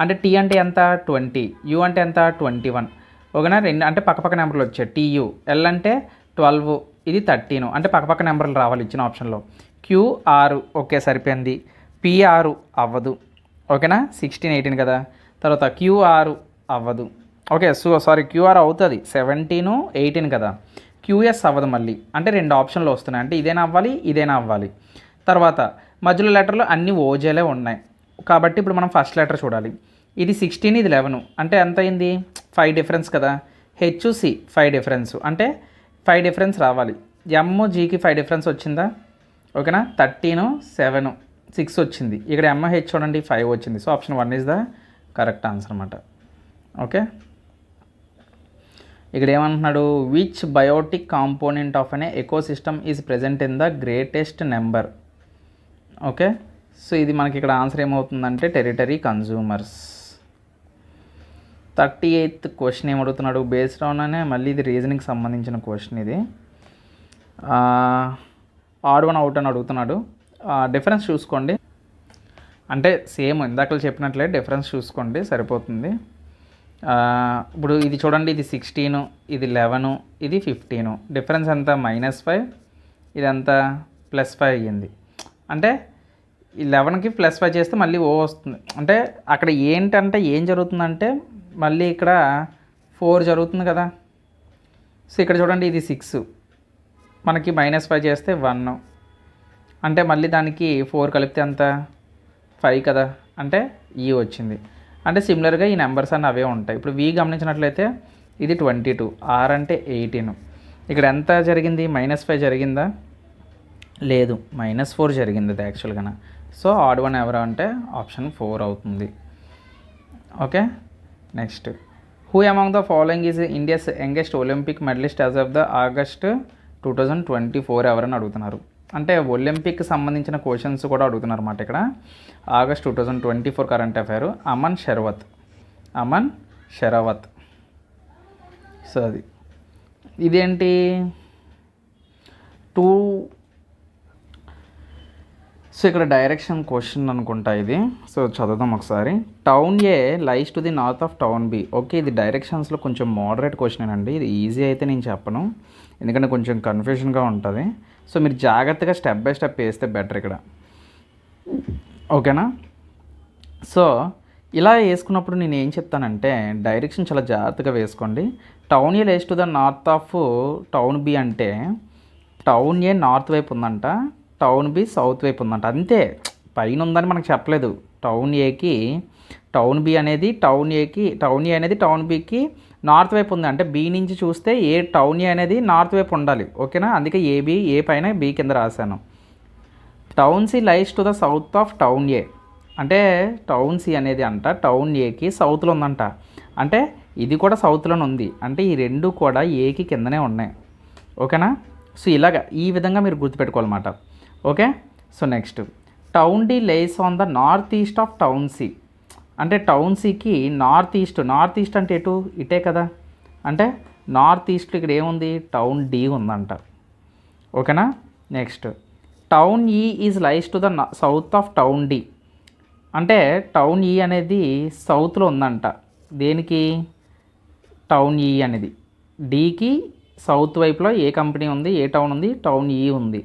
అంటే టీ అంటే ఎంత 20, యూ అంటే ఎంత 21, ఓకేనా. రెండు అంటే పక్కపక్క నెంబర్లు వచ్చాయి. టీయూ, ఎల్ అంటే 12, ఇది 13, అంటే పక్కపక్క నెంబర్లు రావాలి ఇచ్చిన ఆప్షన్లో. క్యూ 6, ఓకే సరిపోయింది. పీ 6 అవ్వదు, ఓకేనా, 16, 18 కదా. తర్వాత క్యూ 6 అవ్వదు, ఓకే. క్యూఆర్ అవుతుంది 17, 18 కదా. క్యూఎస్ అవ్వదు మళ్ళీ, అంటే 2 ఆప్షన్లు వస్తున్నాయి. అంటే ఇదేనా అవ్వాలి, ఇదేనా అవ్వాలి. తర్వాత మధ్యలో లెటర్లో అన్ని ఓజేలే ఉన్నాయి కాబట్టి ఇప్పుడు మనం ఫస్ట్ లెటర్ చూడాలి. ఇది 16, ఇది 11, అంటే ఎంత అయింది 5 డిఫరెన్స్ కదా. హెచ్సి 5 డిఫరెన్స్, అంటే 5 డిఫరెన్స్ రావాలి. ఎంజీకి 5 డిఫరెన్స్ వచ్చిందా, ఓకేనా. 13, 7, 6 వచ్చింది. ఇక్కడ ఎంహెచ్ చూడండి 5 వచ్చింది. So option 1 is the correct answer అన్నమాట. ఓకే, ఇక్కడ ఏమంటున్నాడు, which biotic component of an ecosystem is present in the greatest number. Okay, so ఇది మనకి ఇక్కడ ఆన్సర్ ఏమవుతుందంటే టెరిటరీ కన్జ్యూమర్స్. 38th క్వశ్చన్ ఏమడుగుతున్నాడు, బేస్డ్ ఆన్ అనే, మళ్ళీ ఇది రీజనింగ్కి సంబంధించిన క్వశ్చన్. ఇది ఆడ్ వన్ అవుట్ అని అడుగుతున్నాడు. డిఫరెన్స్ చూసుకోండి, అంటే సేమ్ ఇందాక చెప్పినట్లే డిఫరెన్స్ చూసుకోండి సరిపోతుంది. ఇప్పుడు ఇది చూడండి, ఇది 16, ఇది 11, ఇది 15. డిఫరెన్స్ ఎంత -5, ఇదంతా +5 అయ్యింది. అంటే ఈ 11కి +5 చేస్తే మళ్ళీ ఓ వస్తుంది. అంటే అక్కడ ఏంటంటే ఏం జరుగుతుందంటే మళ్ళీ ఇక్కడ 4 జరుగుతుంది కదా. సో ఇక్కడ చూడండి, ఇది 6, మనకి -5 చేస్తే 1, అంటే మళ్ళీ దానికి 4 కలిపితే ఎంత 5 కదా, అంటే ఈ వచ్చింది. అంటే సిమిలర్గా ఈ నెంబర్స్ అన్నీ అవే ఉంటాయి. ఇప్పుడు వి గమనించినట్లయితే ఇది 22, ఆర్ అంటే 18. ఇక్కడ ఎంత జరిగింది, -5 జరిగిందా, లేదు -4 జరిగింది అది యాక్చువల్గా. సో ఆడ్ వన్ ఎవరు అంటే ఆప్షన్ 4 అవుతుంది. Okay, next, who among the following is India's youngest Olympic medallist as of the August 2024 ఎవరని అడుగుతున్నారు. అంటే ఒలింపిక్ సంబంధించిన క్వశ్చన్స్ కూడా అడుగుతున్నారు అన్నమాట. ఇక్కడ August 2024 current affair Aman Sehrawat. So అది ఇదేంటి 2. సో ఇక్కడ డైరెక్షన్ క్వశ్చన్ అనుకుంటా ఇది. సో చదువుదాం ఒకసారి. Town A lies to the north of town B. Okay, ఇది డైరెక్షన్స్లో కొంచెం మోడరేట్ క్వశ్చన్ అండి. ఇది ఈజీ అయితే నేను చెప్పను, ఎందుకంటే కొంచెం కన్ఫ్యూషన్గా ఉంటుంది. సో మీరు జాగ్రత్తగా స్టెప్ బై స్టెప్ వేస్తే బెటర్ ఇక్కడ, ఓకేనా. సో ఇలా వేసుకున్నప్పుడు నేను ఏం చెప్తానంటే డైరెక్షన్ చాలా జాగ్రత్తగా వేసుకోండి. Town A lies to the north of town B అంటే టౌన్ ఏ నార్త్ వైపు ఉందంట, టౌన్ బి సౌత్ వైపు ఉందంట. అంతే, పైన ఉందని మనకు చెప్పలేదు. టౌన్ ఏకి టౌన్ బి అనేది టౌన్ ఏకి, టౌన్ ఏ అనేది టౌన్ బికి నార్త్ వైపు ఉంది. అంటే బి నుంచి చూస్తే టౌన్ ఏ అనేది నార్త్ వైపు ఉండాలి. ఓకేనా, అందుకే ఏబి ఏ పైన బి కింద రాశాను. Town C lies to the south of town A. అంటే టౌన్ సి అనేది అంట టౌన్ ఏకి సౌత్లో ఉందంట. అంటే ఇది కూడా సౌత్లోనే ఉంది. అంటే ఈ రెండు కూడా ఏకి కిందనే ఉన్నాయి. ఓకేనా, సో ఇలాగ ఈ విధంగా మీరు గుర్తుపెట్టుకోవాలన్నమాట. Okay, so next town D lies on the north east of town C. అంటే టౌన్ సికి నార్త్ ఈస్ట్ అంటే ఎటు, ఇటే కదా. అంటే నార్త్ ఈస్ట్లో ఇక్కడ ఏముంది, టౌన్ డి ఉందంట. ఓకేనా, next town E is lies to the south of town D. అంటే టౌన్ ఈ అనేది సౌత్లో ఉందంట. దేనికి, టౌన్ ఈ అనేది డీకి సౌత్ వైపులో ఏ కంపెనీ ఉంది, ఏ టౌన్ ఉంది, టౌన్ ఈ ఉంది.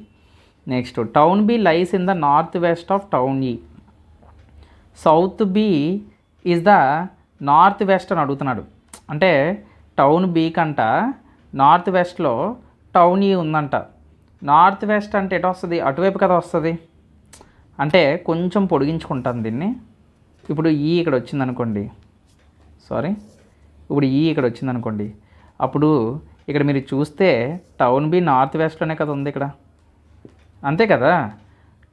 Next town B lies in the north west of town E. South B is the north west అని అడుగుతున్నాడు. అంటే టౌన్ బి కంట నార్త్ వెస్ట్లో టౌన్ ఈ ఉందంట. నార్త్ వెస్ట్ అంటే ఎటు వస్తుంది, అటువైపు కదా వస్తుంది. అంటే కొంచెం పొడిగించుకుంటాను దీన్ని. ఇప్పుడు ఈ ఇక్కడ వచ్చిందనుకోండి, ఇక్కడ వచ్చిందనుకోండి, అప్పుడు ఇక్కడ మీరు చూస్తే టౌన్ బి నార్త్ వెస్ట్లోనే కదా ఉంది ఇక్కడ, అంతే కదా.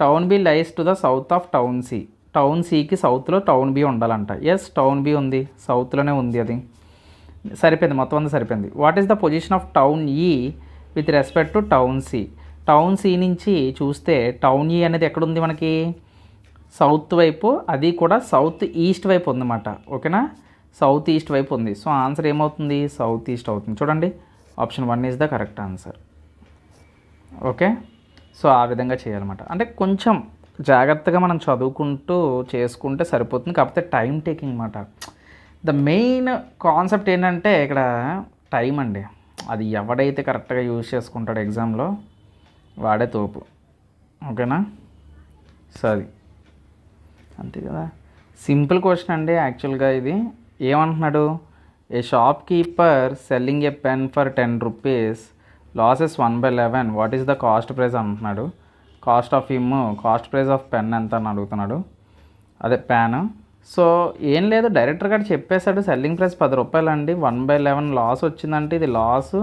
Town B lies to the south of town C. Town సికి సౌత్లో టౌన్ బి ఉండాలంట. ఎస్, టౌన్ బి ఉంది, సౌత్లోనే ఉంది. అది సరిపోయింది, మొత్తం అంతా సరిపోయింది. What is the position of town E with respect to town C. Town C నుంచి చూస్తే టౌన్ ఈ అనేది ఎక్కడుంది మనకి, సౌత్ వైపు, అది కూడా సౌత్ ఈస్ట్ వైపు ఉందన్నమాట. ఓకేనా, సౌత్ ఈస్ట్ వైపు ఉంది. సో ఆన్సర్ ఏమవుతుంది, సౌత్ ఈస్ట్ అవుతుంది. చూడండి, option 1 is the correct answer. Okay, so ఆ విధంగా చేయాలన్నమాట. అంటే కొంచెం జాగ్రత్తగా మనం చదువుకుంటూ చేసుకుంటే సరిపోతుంది. కాకపోతే టైం టేకింగ్ అన్నమాట. ద మెయిన్ కాన్సెప్ట్ ఏంటంటే ఇక్కడ టైం అండి. అది ఎవడైతే కరెక్ట్గా యూజ్ చేసుకుంటాడో ఎగ్జామ్లో వాడే తోపు. ఓకేనా, సరే, అంతే కదా. సింపుల్ క్వశ్చన్ అండి యాక్చువల్గా. ఇది ఏమంటున్నాడు, a shopkeeper selling a pen for 10 rupees, loses 1/11, what is the cost price అంటున్నాడు. కాస్ట్ ప్రైస్ ఆఫ్ పెన్ ఎంత అని అడుగుతున్నాడు, అదే ప్యాన్. సో ఏం లేదు, డైరెక్టర్ గారు చెప్పేశాడు సెల్లింగ్ ప్రైస్ 10 రూపాయలు అండి, 1/11 లాస్ వచ్చిందంటే ఇది లాసు,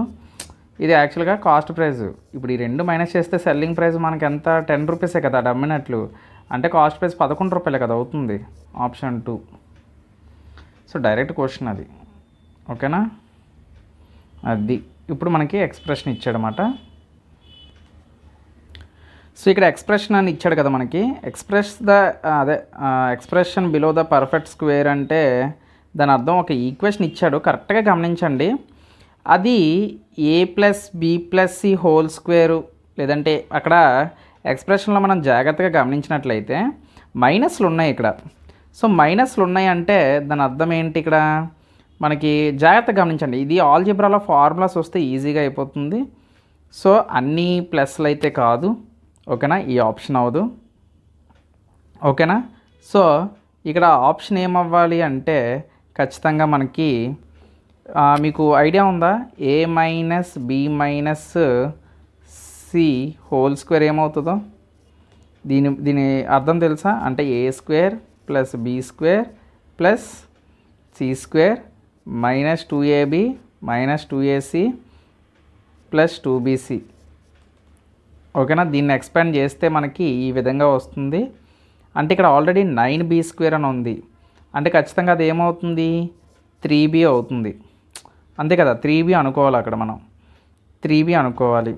ఇది యాక్చువల్గా కాస్ట్ ప్రైస్. ఇప్పుడు ఈ రెండు మైనస్ చేస్తే సెల్లింగ్ ప్రైస్ మనకి ఎంత, 10 రూపీసే కదా అమ్మినట్లు. అంటే కాస్ట్ ప్రైస్ 11 రూపాయలే కదా అవుతుంది. ఆప్షన్ 2. సో డైరెక్ట్ క్వశ్చన్ అది. ఓకేనా, అది ఇప్పుడు మనకి ఎక్స్ప్రెషన్ ఇచ్చాడనమాట. సో ఇక్కడ ఎక్స్ప్రెషన్ అని ఇచ్చాడు కదా మనకి. Expression below the perfect square అంటే దాని అర్థం ఒక ఈక్వేషన్ ఇచ్చాడు, కరెక్ట్గా గమనించండి. అది a + b + c whole square, లేదంటే అక్కడ ఎక్స్ప్రెషన్లో మనం జాగ్రత్తగా గమనించినట్లయితే మైనస్లు ఉన్నాయి ఇక్కడ. సో మైనస్లు ఉన్నాయి అంటే దాని అర్థం ఏంటి, ఇక్కడ మనకి జాగ్రత్తగా గమనించండి. ఇది ఆల్జీబ్రాలో ఫార్ములాస్ వస్తే ఈజీగా అయిపోతుంది. సో అన్నీ ప్లస్లు అయితే కాదు. ఓకేనా, ఈ ఆప్షన్ అవ్వదు. ఓకేనా, సో ఇక్కడ ఆప్షన్ ఏమవ్వాలి అంటే ఖచ్చితంగా మనకి మీకు ఐడియా ఉందా, a - b - c whole square ఏమవుతుందో దీని అర్థం తెలుసా. అంటే a² + b² + c² - 2ab - 2ac + 2bc. ఓకేనా, దీన్ని ఎక్స్పాండ్ చేస్తే మనకి ఈ విధంగా వస్తుంది. అంటే ఇక్కడ ఆల్రెడీ 9b² అని ఉంది. అంటే ఖచ్చితంగా అది ఏమవుతుంది, 3b అవుతుంది. అంతే కదా, 3b అనుకోవాలి అక్కడ మనం, 3b అనుకోవాలి.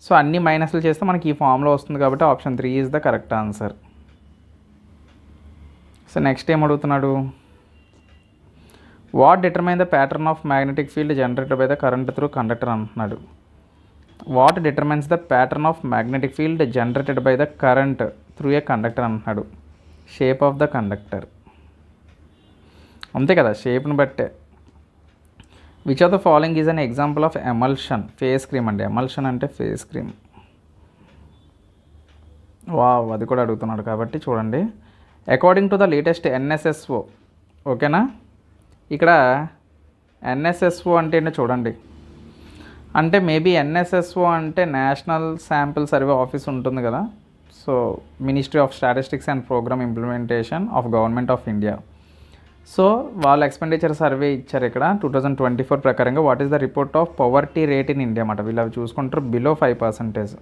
సో అన్ని మైనస్లు చేస్తే మనకి ఈ ఫామ్లో వస్తుంది కాబట్టి option 3 is the correct answer. So next ఏం అడుగుతున్నాడు, what determine the pattern of magnetic field generated by the current through conductor అంటున్నాడు. What determines the pattern of magnetic field generated by the current through a conductor అంటున్నాడు. Shape of the conductor, అంతే కదా, షేప్ని బట్టే. Which of the following is an example of emulsion face cream అండి. Emulsion అంటే face cream. Wow, అది కూడా అడుగుతున్నాడు కాబట్టి చూడండి. According to the latest NSSO. ఓకేనా, ఇక్కడ NSSO అంటే ఏంటో చూడండి. అంటే మేబీ NSSO అంటే నేషనల్ శాంపిల్ సర్వే ఆఫీస్ ఉంటుంది కదా. So ministry of statistics and programme implementation of government of India. So వాళ్ళ ఎక్స్పెండిచర్ సర్వే ఇచ్చారు ఇక్కడ 2024 ప్రకారంగా what is the report of poverty rate in India అన్నమాట. వీళ్ళు అవి చూసుకుంటారు బిలో 5%.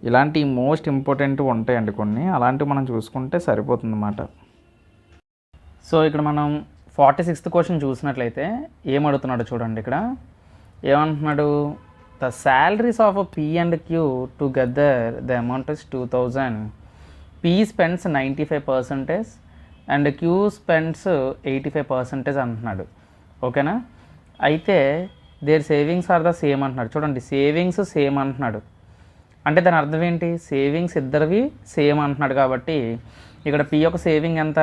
ఇలాంటి మోస్ట్ ఇంపార్టెంట్ ఉంటాయండి కొన్ని, అలాంటివి మనం చూసుకుంటే సరిపోతుంది అన్నమాట. సో ఇక్కడ మనం 46th క్వశ్చన్ చూసినట్లయితే ఏమడుగుతున్నాడు చూడండి. ఇక్కడ ఏమంటున్నాడు, the salaries of P and Q together the amount is 2000. P spends 95% and Q spends 85% అంటున్నాడు. ఓకేనా, అయితే their savings are the same అంటున్నాడు. చూడండి, సేవింగ్స్ సేమ్ అంటున్నాడు అంటే దాని అర్థం ఏంటి, సేవింగ్స్ ఇద్దరివి సేమ్ అంటున్నాడు కాబట్టి ఇక్కడ పీ యొక్క సేవింగ్ ఎంత,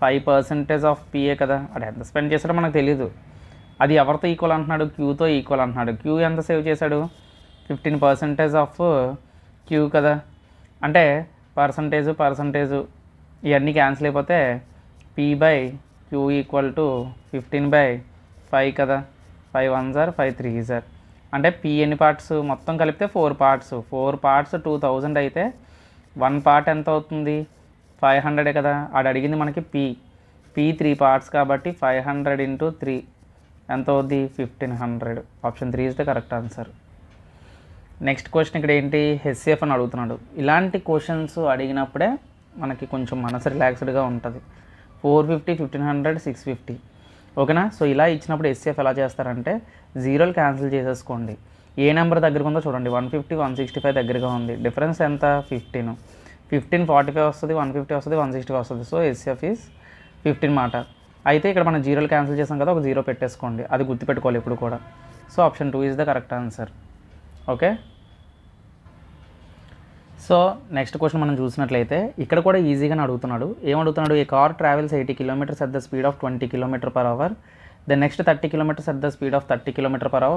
5% ఆఫ్ పీఏ కదా. అది ఎంత స్పెండ్ చేశాడో మనకు తెలీదు. అది ఎవరితో ఈక్వల్ అంటున్నాడు, క్యూతో ఈక్వల్ అంటున్నాడు. క్యూ ఎంత సేవ్ చేశాడు, 15% ఆఫ్ క్యూ కదా. అంటే పర్సంటేజ్ ఇవన్నీ క్యాన్సిల్ అయిపోతే P by Q equal to 15/5 కదా. 5 1s are 5 3s are. అంటే పీ ఎన్ని పార్ట్స్, మొత్తం కలిపితే 4 పార్ట్స్. 4 పార్ట్స్ 2000 అయితే 1 పార్ట్ ఎంత అవుతుంది, 500 కదా. ఆడు అడిగింది మనకి పీ 3 పార్ట్స్ కాబట్టి 500 × 3 ఎంత అవుద్ది, 1500. Option 3 is the correct answer. Next question ఇక్కడ ఏంటి, హెచ్సిఎఫ్ అని అడుగుతున్నాడు. ఇలాంటి క్వశ్చన్స్ అడిగినప్పుడే మనకి కొంచెం మనసు రిలాక్స్డ్గా ఉంటుంది. 450, 1500, 650. ఓకేనా. సో ఇలా ఇచ్చినప్పుడు హెచ్సిఎఫ్ ఎలా చేస్తారంటే జీరోలు క్యాన్సిల్ చేసేసుకోండి. ఏ నెంబర్ దగ్గరగా ఉందో చూడండి, 150, 165 దగ్గరగా ఉంది. డిఫరెన్స్ ఎంత, 15. 15 45 వస్తుంది, 150 వస్తుంది, 160 వస్తుంది. సో హెచ్సిఎఫ్ ఈజ్ 15 మాట. అయితే ఇక్కడ మనం జీరోలు క్యాన్సిల్ చేసాం కదా, ఒక జీరో పెట్టేసుకోండి, అది గుర్తుపెట్టుకోవాలి ఇప్పుడు కూడా. So option 2 is the correct answer. Okay. So next question మనం చూసినట్లయితే ఇక్కడ కూడా ఈజీగానే అడుగుతున్నాడు. ఏమడుగుతున్నాడు, a car travels 80 kilometers at the speed of 20 km/h. The next 30 kilometers at the speed of 30 km/h.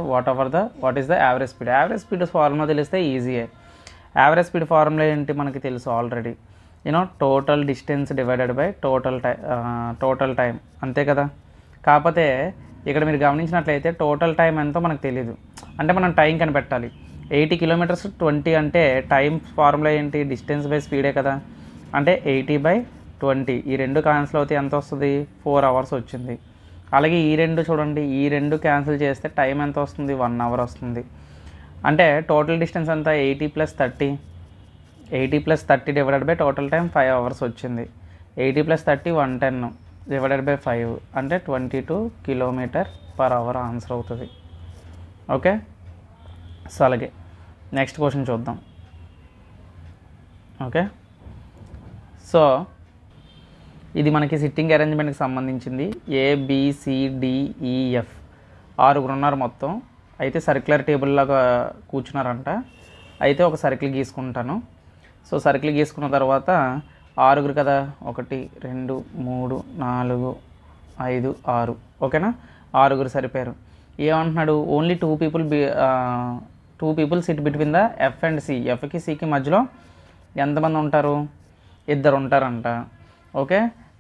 What is the average speed. Average speed formula తెలిస్తే ఈజీయే. Average speed formula ఏంటి మనకి తెలుసు already. Total distance divided by total time, అంతే కదా. కాకపోతే ఇక్కడ మీరు గమనించినట్లయితే టోటల్ టైం ఎంతో మనకు తెలియదు, అంటే మనం టైం కనిపెట్టాలి. 80 kilometers 20 అంటే టైం ఫార్ములా ఏంటి, డిస్టెన్స్ బై స్పీడే కదా. అంటే 80/20, ఈ రెండు క్యాన్సిల్ అవుతాయి, ఎంత వస్తుంది, 4 hours వచ్చింది. అలాగే ఈ రెండు చూడండి, ఈ రెండు క్యాన్సిల్ చేస్తే టైం ఎంత వస్తుంది, 1 hour వస్తుంది. అంటే టోటల్ డిస్టెన్స్ ఎంత, 80 + 30. 80 + 30 divided by total time 5 hours వచ్చింది. 80 + 30 110 డివైడెడ్ బై 5 అంటే 22 km/h ఆన్సర్ అవుతుంది. ఓకే. సో అలాగే నెక్స్ట్ క్వశ్చన్ చూద్దాం. ఓకే. సో ఇది మనకి సిట్టింగ్ అరేంజ్మెంట్కి సంబంధించింది. ABCDEF 6 ఉన్నారు మొత్తం. అయితే సర్క్యులర్ టేబుల్ లాగా కూర్చున్నారంట. అయితే ఒక సర్కిల్ గీసుకుంటాను. సో సర్కిల్ గీసుకున్న తర్వాత 6 కదా, 1 2 3 4 5 6. ఓకేనా, 6 సరిపోయారు. ఏమంటున్నాడు, only 2 people sit between the F and C. ఎఫ్కి సికి మధ్యలో ఎంతమంది ఉంటారు, 2 ఉంటారంట. Okay.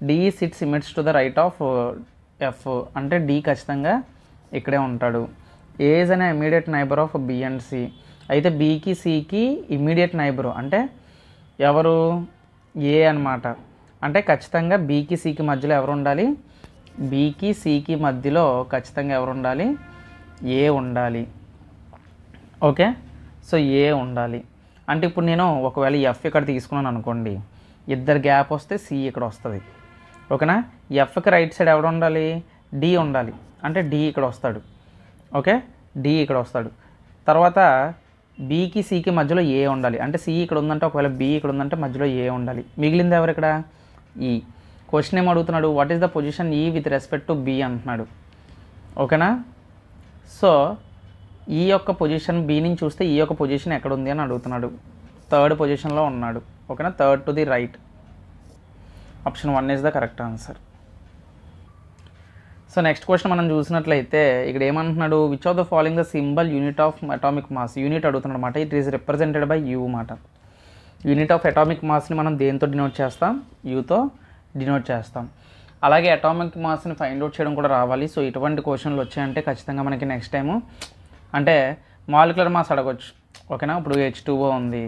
D sits immediate to the right of F, అంటే డి ఖచ్చితంగా ఇక్కడే ఉంటాడు. ఏ ఈజ్ అనే immediate neighbour of B and C. అయితే బీకి సికి ఇమీడియట్ నైబరు అంటే ఎవరు, ఏ అనమాట. అంటే ఖచ్చితంగా బీకి సికి మధ్యలో ఎవరు ఉండాలి, బీకి సికి మధ్యలో ఖచ్చితంగా ఎవరు ఉండాలి, ఏ ఉండాలి. ఓకే. సో ఏ ఉండాలి. అంటే ఇప్పుడు నేను ఒకవేళ ఎఫ్ ఇక్కడ తీసుకున్నాను అనుకోండి, 2 గ్యాప్ వస్తే సి ఇక్కడ వస్తుంది. ఓకేనా. ఎఫ్కి రైట్ సైడ్ ఎవడు ఉండాలి, డి ఉండాలి. అంటే డి ఇక్కడ వస్తాడు. ఓకే, డి ఇక్కడ వస్తాడు. తర్వాత బీకి సికి మధ్యలో ఏ ఉండాలి. అంటే సి ఇక్కడ ఉందంటే, ఒకవేళ బి ఇక్కడ ఉందంటే మధ్యలో ఏ ఉండాలి. మిగిలింది ఎవరు ఇక్కడ, ఈ. క్వశ్చన్ ఏం అడుగుతున్నాడు, వాట్ ఈస్ ద పొజిషన్ ఈ విత్ రెస్పెక్ట్ టు బి అంటున్నాడు. ఓకేనా. సో ఈ యొక్క పొజిషన్ బి నుంచి చూస్తే ఈ యొక్క పొజిషన్ ఎక్కడ ఉంది అని అడుగుతున్నాడు. 3rd పొజిషన్లో ఉన్నాడు. ఓకేనా, 3rd to the right. Option 1 is the correct answer. So next question మనం చూసినట్లయితే ఇక్కడ ఏమంటున్నాడు, which of the following the symbol unit of atomic mass. Unit అడుగుతున్నాడు అనమాట. It is represented by you మాట. యూనిట్ ఆఫ్ అటామిక్ మాస్ని మనం దేంతో denote చేస్తాం, యూతో డినోట్ చేస్తాం. అలాగే అటామిక్ మాస్ని ఫైండ్ అవుట్ చేయడం కూడా రావాలి. సో ఇటువంటి క్వశ్చన్లు వచ్చాయంటే ఖచ్చితంగా మనకి నెక్స్ట్ టైము అంటే మాలిక్యులర్ మాస్ అడగవచ్చు. ఓకేనా. ఇప్పుడు H2O ఉంది,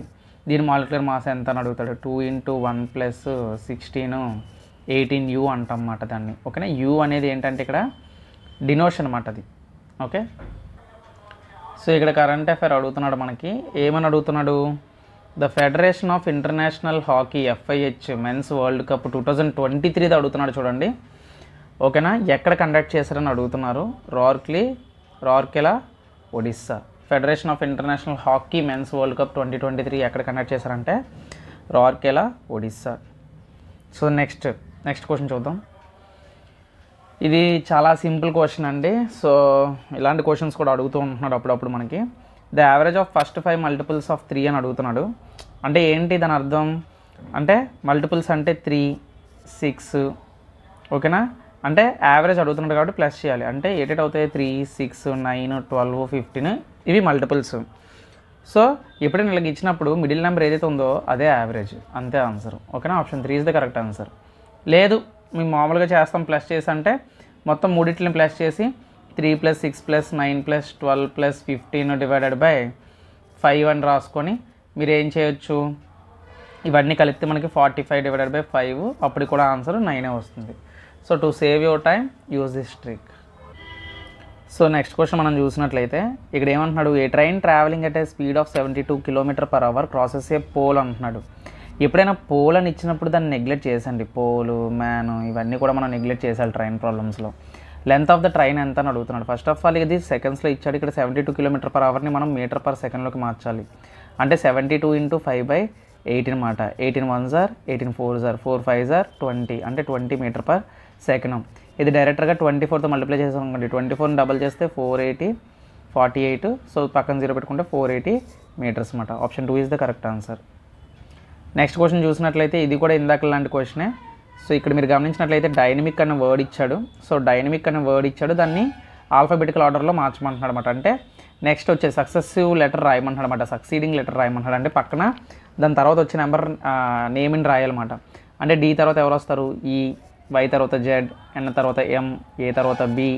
దీని మాలిక్యులర్ మాస్ ఎంత అని అడుగుతాడు. 2 × 1 + 16 18U అంటాం అన్నమాట దాన్ని. ఓకేనా, యూ అనేది ఏంటంటే ఇక్కడ డినోషన్ అన్నమాట అది. ఓకే, సో ఇక్కడ కరెంట్ అఫైర్ అడుగుతున్నాడు మనకి. ఏమని అడుగుతున్నాడు? The federation of international hockey FIH men's world cup 2023 అడుగుతున్నాడు చూడండి. ఓకేనా, ఎక్కడ కండక్ట్ చేశారని అడుగుతున్నారు. Rourkela, Odisha. Federation of international hockey men's world cup 2023 ఎక్కడ కండక్ట్ చేశారంటే Rourkela, Odisha. So next question చూద్దాం. ఇది చాలా సింపుల్ క్వశ్చన్ అండి. సో ఇలాంటి క్వశ్చన్స్ కూడా అడుగుతూ ఉంటున్నాడు అప్పుడప్పుడు మనకి. The average of first 5 multiples of 3 అని అడుగుతున్నాడు. అంటే ఏంటి దాని అర్థం అంటే మల్టిపుల్స్ అంటే 3, 6. ఓకేనా, అంటే యావరేజ్ అడుగుతున్నాడు కాబట్టి ప్లస్ చేయాలి. అంటే ఏటేట్ అవుతాయి 3, 6, 9, 12, 15 ఇవి మల్టిపుల్స్. సో ఎప్పుడైనా ఇలాగ ఇచ్చినప్పుడు మిడిల్ నెంబర్ ఏదైతే ఉందో అదే యావరేజ్, అంతే ఆన్సర్. ఓకేనా, option 3 is the correct answer. లేదు మేము మామూలుగా చేస్తాం ప్లస్ చేసి అంటే మొత్తం మూడిట్లని ప్లస్ చేసి 3 + 6 + 9 + 12 + 15 డివైడెడ్ బై 5 అని రాసుకొని మీరు ఏం చేయొచ్చు, ఇవన్నీ కలిపితే మనకి 45 డివైడెడ్ బై 5, అప్పుడు కూడా ఆన్సర్ 9 వస్తుంది. So to save your time use this trick. So next question మనం చూసినట్లయితే ఇక్కడ ఏమంటున్నాడు, a train travelling at a speed of 72 km/h crosses a pole అంటున్నాడు. ఎప్పుడైనా పోల్ అని ఇచ్చినప్పుడు దాన్ని నెగ్లెక్ట్ చేసండి. పోలు, మ్యాను ఇవన్నీ కూడా మనం నెగ్లెక్ట్ చేసాలి ట్రైన్ ప్రాబ్లమ్స్లో. లెంత్ ఆఫ్ ద ట్రైన్ ఎంత అని అడుగుతున్నాడు. ఫస్ట్ ఆఫ్ ఆల్ ఇది సెకండ్స్లో ఇచ్చాడు. ఇక్కడ 72 km/hని మనం మీటర్/సెకండ్లోకి మార్చాలి. అంటే 72 × 5/18 అన్నమాట. 18 1s are 18 4s are 4 5s are 20, అంటే 20 m/s. ఇది డైరెక్ట్గా 24తో మల్టిప్లై చేసాం అనుకోండి. 24ని డబల్ చేస్తే 480, 48. సో పక్కన 0 పెట్టుకుంటే 480 మీటర్స్ అన్నమాట. Option 2 is the correct answer. Next question చూసినట్లయితే ఇది కూడా ఇందాక లాంటి క్వశ్చనే. సో ఇక్కడ మీరు గమనించినట్లయితే డైనమిక్ అనే వర్డ్ ఇచ్చాడు. సో డైనమిక్ అనే వర్డ్ ఇచ్చాడు, దాన్ని ఆల్ఫాబెటికల్ ఆర్డర్లో మార్చమంటున్నాడు అనమాట. అంటే నెక్స్ట్ వచ్చే సక్సెసివ్ లెటర్ రాయమంటున్నాడు అనమాట. సక్సీడింగ్ లెటర్ రాయమంటున్నాడు. అంటే పక్కన దాని తర్వాత వచ్చే నెంబర్ నేమ్ని రాయాలన్నమాట. అంటే డి తర్వాత ఎవరు వస్తారు, ఈ, వై తర్వాత జెడ్, ఎన్ తర్వాత ఎం, ఏ తర్వాత బి,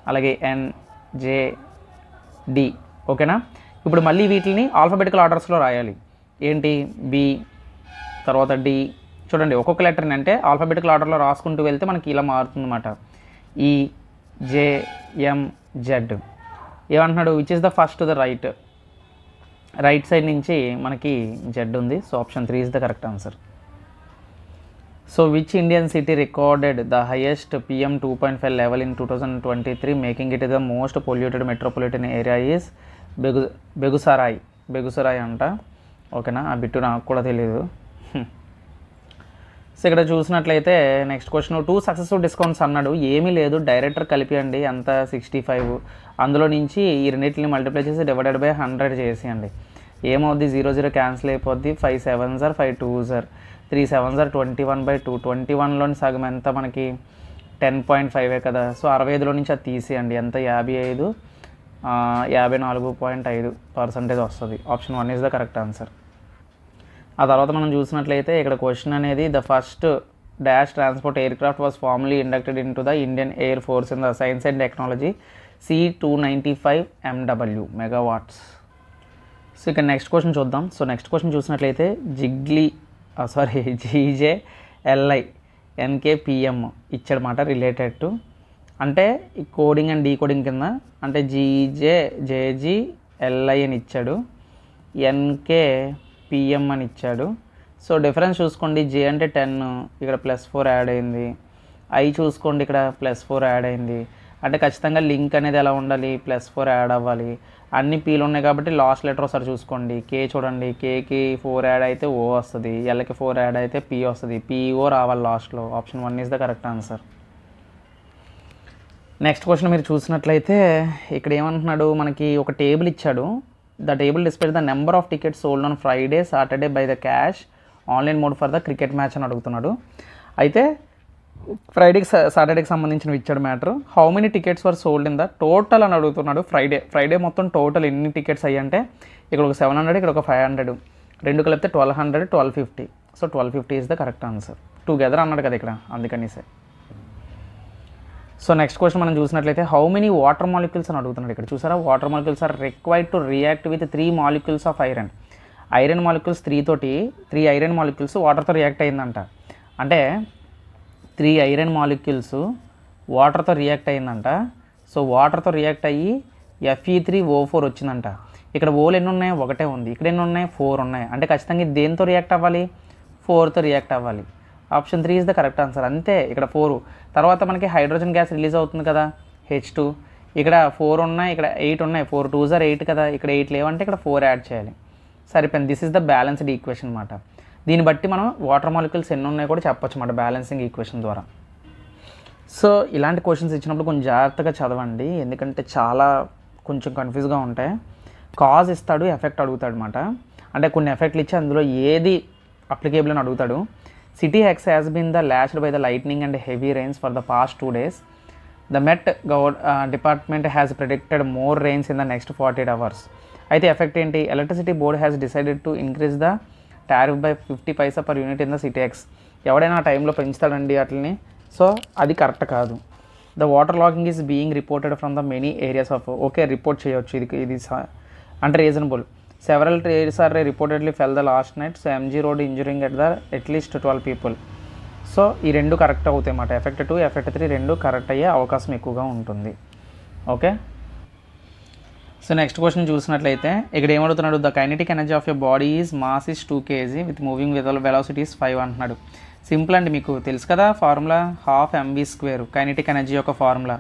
అలాగే ఎన్, జే, డి. ఓకేనా, ఇప్పుడు మళ్ళీ వీటిని ఆల్ఫాబెటికల్ ఆర్డర్స్లో రాయాలి. ఏంటి, బి తర్వాత డి. చూడండి ఒక్కొక్క లెటర్ని అంటే ఆల్ఫాబెటికల్ ఆర్డర్లో రాసుకుంటూ వెళ్తే మనకి ఇలా మారుతుందన్నమాట. ఈ, జే, ఎం, జెడ్. ఏమంటున్నాడు, which is the first the right side నుంచి మనకి జెడ్ ఉంది. So option 3 is the correct answer. So which Indian city recorded the highest PM 2.5 level in 2023 making it the most polluted metropolitan area is Begusarai అంట. ఓకేనా, ఆ bit నాకు కూడా తెలియదు. So ఇక్కడ చూసినట్లయితే నెక్స్ట్ క్వశ్చన్ 2 సక్సెసివ్ డిస్కౌంట్స్ అన్నాడు. ఏమీ లేదు, డైరెక్టర్ కలిపియండి. అంత 65, అందులో నుంచి ఈ రెండింటిని మల్టిప్లై చేసి డివైడెడ్ బై 100 చేసేయండి. ఏమవుద్ది, 0 0 క్యాన్సిల్ అయిపోద్ది. 5 7s are 5 2s are 3 7s are 21/2. 21లోని సగం ఎంత మనకి 10.5 కదా. సో 65లో నుంచి అది తీసేయండి. ఎంత 55, 54.5% వస్తుంది. Option 1 is the correct answer. ఆ తర్వాత మనం చూసినట్లయితే ఇక్కడ క్వశ్చన్ అనేది the first dash transport aircraft was formally inducted in to the Indian air force in the science and technology C295 MW megawatts. So ఇక్కడ నెక్స్ట్ క్వశ్చన్ చూద్దాం. So next question చూసినట్లయితే GJLI NKPM ఇచ్చాడన్నమాట related to, అంటే ఈ coding and decoding కింద. అంటే JG అని ఇచ్చాడు, NKPM అని ఇచ్చాడు. సో డిఫరెన్స్ చూసుకోండి, J అంటే 10, ఇక్కడ +4 యాడ్ అయింది. I చూసుకోండి, ఇక్కడ +4 యాడ్ అయింది. అంటే ఖచ్చితంగా లింక్ అనేది ఎలా ఉండాలి, +4 యాడ్ అవ్వాలి. అన్ని పీలు ఉన్నాయి కాబట్టి లాస్ట్ లెటర్ ఒకసారి చూసుకోండి. K చూడండి, Kకి 4 యాడ్ అయితే O వస్తుంది, Lకి 4 యాడ్ అయితే P వస్తుంది. PO రావాలి లాస్ట్లో. Option 1 is the correct answer. Next question మీరు చూసినట్లయితే ఇక్కడ ఏమంటున్నాడు, మనకి ఒక టేబుల్ ఇచ్చాడు. The table display the number of tickets sold on Friday Saturday by the cash online mode for the cricket match అని అడుగుతున్నాడు. అయితే ఫ్రైడేకి సాటర్డేకి సంబంధించిన ఇచ్చాడు matter. How many tickets were sold in the total అని అడుగుతున్నాడు. ఫ్రైడే మొత్తం total ఎన్ని tickets అయ్యంటే ఇక్కడ ఒక 700, ఇక్కడ ఒక 500, రెండు కలిపితే 1200, 1250. So 1250 is the correct answer. Together అన్నాడు కదా ఇక్కడ, అందుకనిసే. సో నెక్స్ట్ క్వశ్చన్ మనం చూసినట్లయితే హౌ మెనీ వాటర్ మాలిక్యూల్స్ అని అడుగుతున్నాడు. ఇక్కడ చూసారా, water molecules are required to react with 3 molecules of iron. Iron molecules 3 తోటి 3 ఐరన్ మాలిక్యూల్స్ వాటర్తో రియాక్ట్ అయిందంట. అంటే 3 ఐరన్ మాలిక్యూల్స్ వాటర్తో రియాక్ట్ అయిందంట. సో వాటర్తో రియాక్ట్ అయ్యి Fe3O4 వచ్చిందంట. ఇక్కడ ఓలు ఎన్ని ఉన్నాయి, ఒకటే ఉంది. ఇక్కడ ఎన్ని ఉన్నాయి, 4 ఉన్నాయి. అంటే ఖచ్చితంగా ఇది దేంతో రియాక్ట్ అవ్వాలి, 4తో రియాక్ట్ అవ్వాలి. Option 3 is the correct answer. అంతే, ఇక్కడ 4 తర్వాత మనకి హైడ్రోజన్ గ్యాస్ రిలీజ్ అవుతుంది కదా, H2. ఇక్కడ 4 ఉన్నాయి, ఇక్కడ 8 ఉన్నాయి. 4 2s are 8 కదా, ఇక్కడ 8 లేవంటే ఇక్కడ 4 యాడ్ చేయాలి. సరిపోయింది. This is the balanced equation అనమాట. దీన్ని బట్టి మనం వాటర్ మాలిక్యూల్స్ ఎన్ని ఉన్నాయి కూడా చెప్పొచ్చు అన్నమాట బ్యాలెన్సింగ్ ఈక్వేషన్ ద్వారా. సో ఇలాంటి క్వశ్చన్స్ ఇచ్చినప్పుడు కొంచెం జాగ్రత్తగా చదవండి, ఎందుకంటే చాలా కొంచెం కన్ఫ్యూజ్గా ఉంటాయి. కాజ్ ఇస్తాడు, ఎఫెక్ట్ అడుగుతాడు అనమాట. అంటే కొన్ని ఎఫెక్ట్లు ఇచ్చి అందులో ఏది అప్లికేబుల్ అని అడుగుతాడు. City X has been the lashed by the lightning and heavy rains for the past 2 days. The met department has predicted more rains in the next 48 hours. అయితే ఎఫెక్ట్ ఏంటి, electricity board has decided to increase the tariff by 50 paisa per unit in the city X. ఎవడైనా ఆ టైంలో పెంచుతాడండి వాటిని. సో అది correct కాదు. The water logging is being reported from the many areas of. Okay, report చేయవచ్చు, ఇది అంటే reasonable. Several trades are reportedly fell the last night. So MG road injuring at least 12 people. So ఈ రెండు కరెక్ట్ అవుతాయి అన్నమాట. Effect 2, effect 3 రెండు correct అయ్యే అవకాశం ఎక్కువగా ఉంటుంది. ఓకే, సో నెక్స్ట్ క్వశ్చన్ చూసినట్లయితే ఇక్కడ ఏమడుగుతున్నాడు, the kinetic energy of your body is mass is 2 kg with moving with velocities 5 అంటున్నాడు. సింపుల్ అండి, మీకు తెలుసు కదా ఫార్ములా, 12mv². కైనెటిక్ ఎనర్జీ యొక్క ఫార్ములా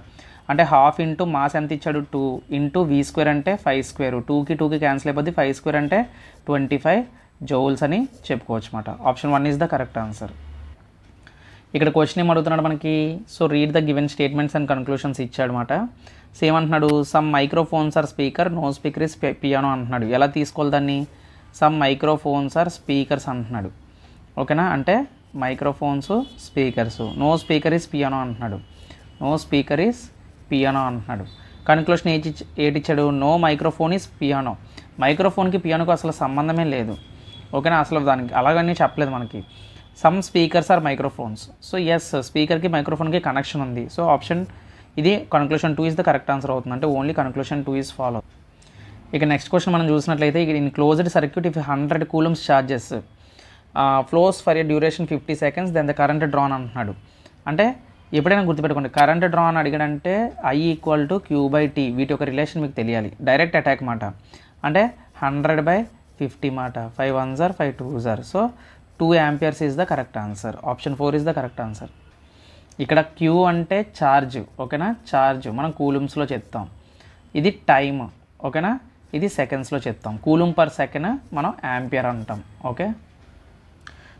అంటే 12 ఇంటూ మాస్ ఎంత ఇచ్చాడు, 2 ఇంటూ v² అంటే 5². 2కి క్యాన్సిల్ అయిపోద్ది, 5² అంటే 25 joules అని చెప్పుకోవచ్చు అనమాట. Option 1 is the correct answer. ఇక్కడ క్వశ్చన్ ఏం అడుగుతున్నాడు మనకి, so read the given statements and conclusions ఇచ్చాడు అనమాట. సేమ్ అంటున్నాడు, some microphones are speaker, no speaker is piano అంటున్నాడు. ఎలా తీసుకోవాలి దాన్ని, సమ్ మైక్రోఫోన్స్ ఆర్ స్పీకర్స్ అంటున్నాడు. ఓకేనా, అంటే microphones, speakers. No speaker is piano అంటున్నాడు. నో స్పీకర్ ఈస్ పియానో అంటున్నాడు. కన్క్లూషన్ ఏటి ఇచ్చాడు, నో మైక్రోఫోన్ ఈస్ పియానో. మైక్రోఫోన్కి పియానోకి అసలు సంబంధమే లేదు. ఓకేనా, అసలు దానికి అలాగని చెప్పలేదు మనకి. Some speakers are microphones. So yes, స్పీకర్కి మైక్రోఫోన్కి కనెక్షన్ ఉంది. సో ఆప్షన్ ఇది conclusion 2 is the correct answer అవుతుంది. అంటే ఓన్లీ కన్క్లూషన్ 2 ఈజ్ ఫాలో. ఇక నెక్స్ట్ క్వశ్చన్ మనం చూసినట్లయితే, ఇక in closed circuit if 100 coulombs charges flows for a duration 50 seconds then the current drawn అంటున్నాడు. అంటే ఎప్పుడైనా గుర్తుపెట్టుకోండి, కరెంట్ డ్రా అని అడిగాడంటే I = Q/T. వీటి యొక్క రిలేషన్ మీకు తెలియాలి. డైరెక్ట్ అటాక్ మాట, అంటే 100/50 మాట. 5 1s are 5 2s are. So 2 amperes is the correct answer. ఆప్షన్ 4 ఈజ్ ద కరెక్ట్ ఆన్సర్. ఇక్కడ Q అంటే ఛార్జ్. ఓకేనా, ఛార్జ్ మనం కూలుమ్స్లో చెప్తాం. ఇది టైమ్. ఓకేనా, ఇది సెకండ్స్లో చెప్తాం. కూలుమ్ పర్ సెకండ్ మనం యాంపియర్ అంటాం. ఓకే,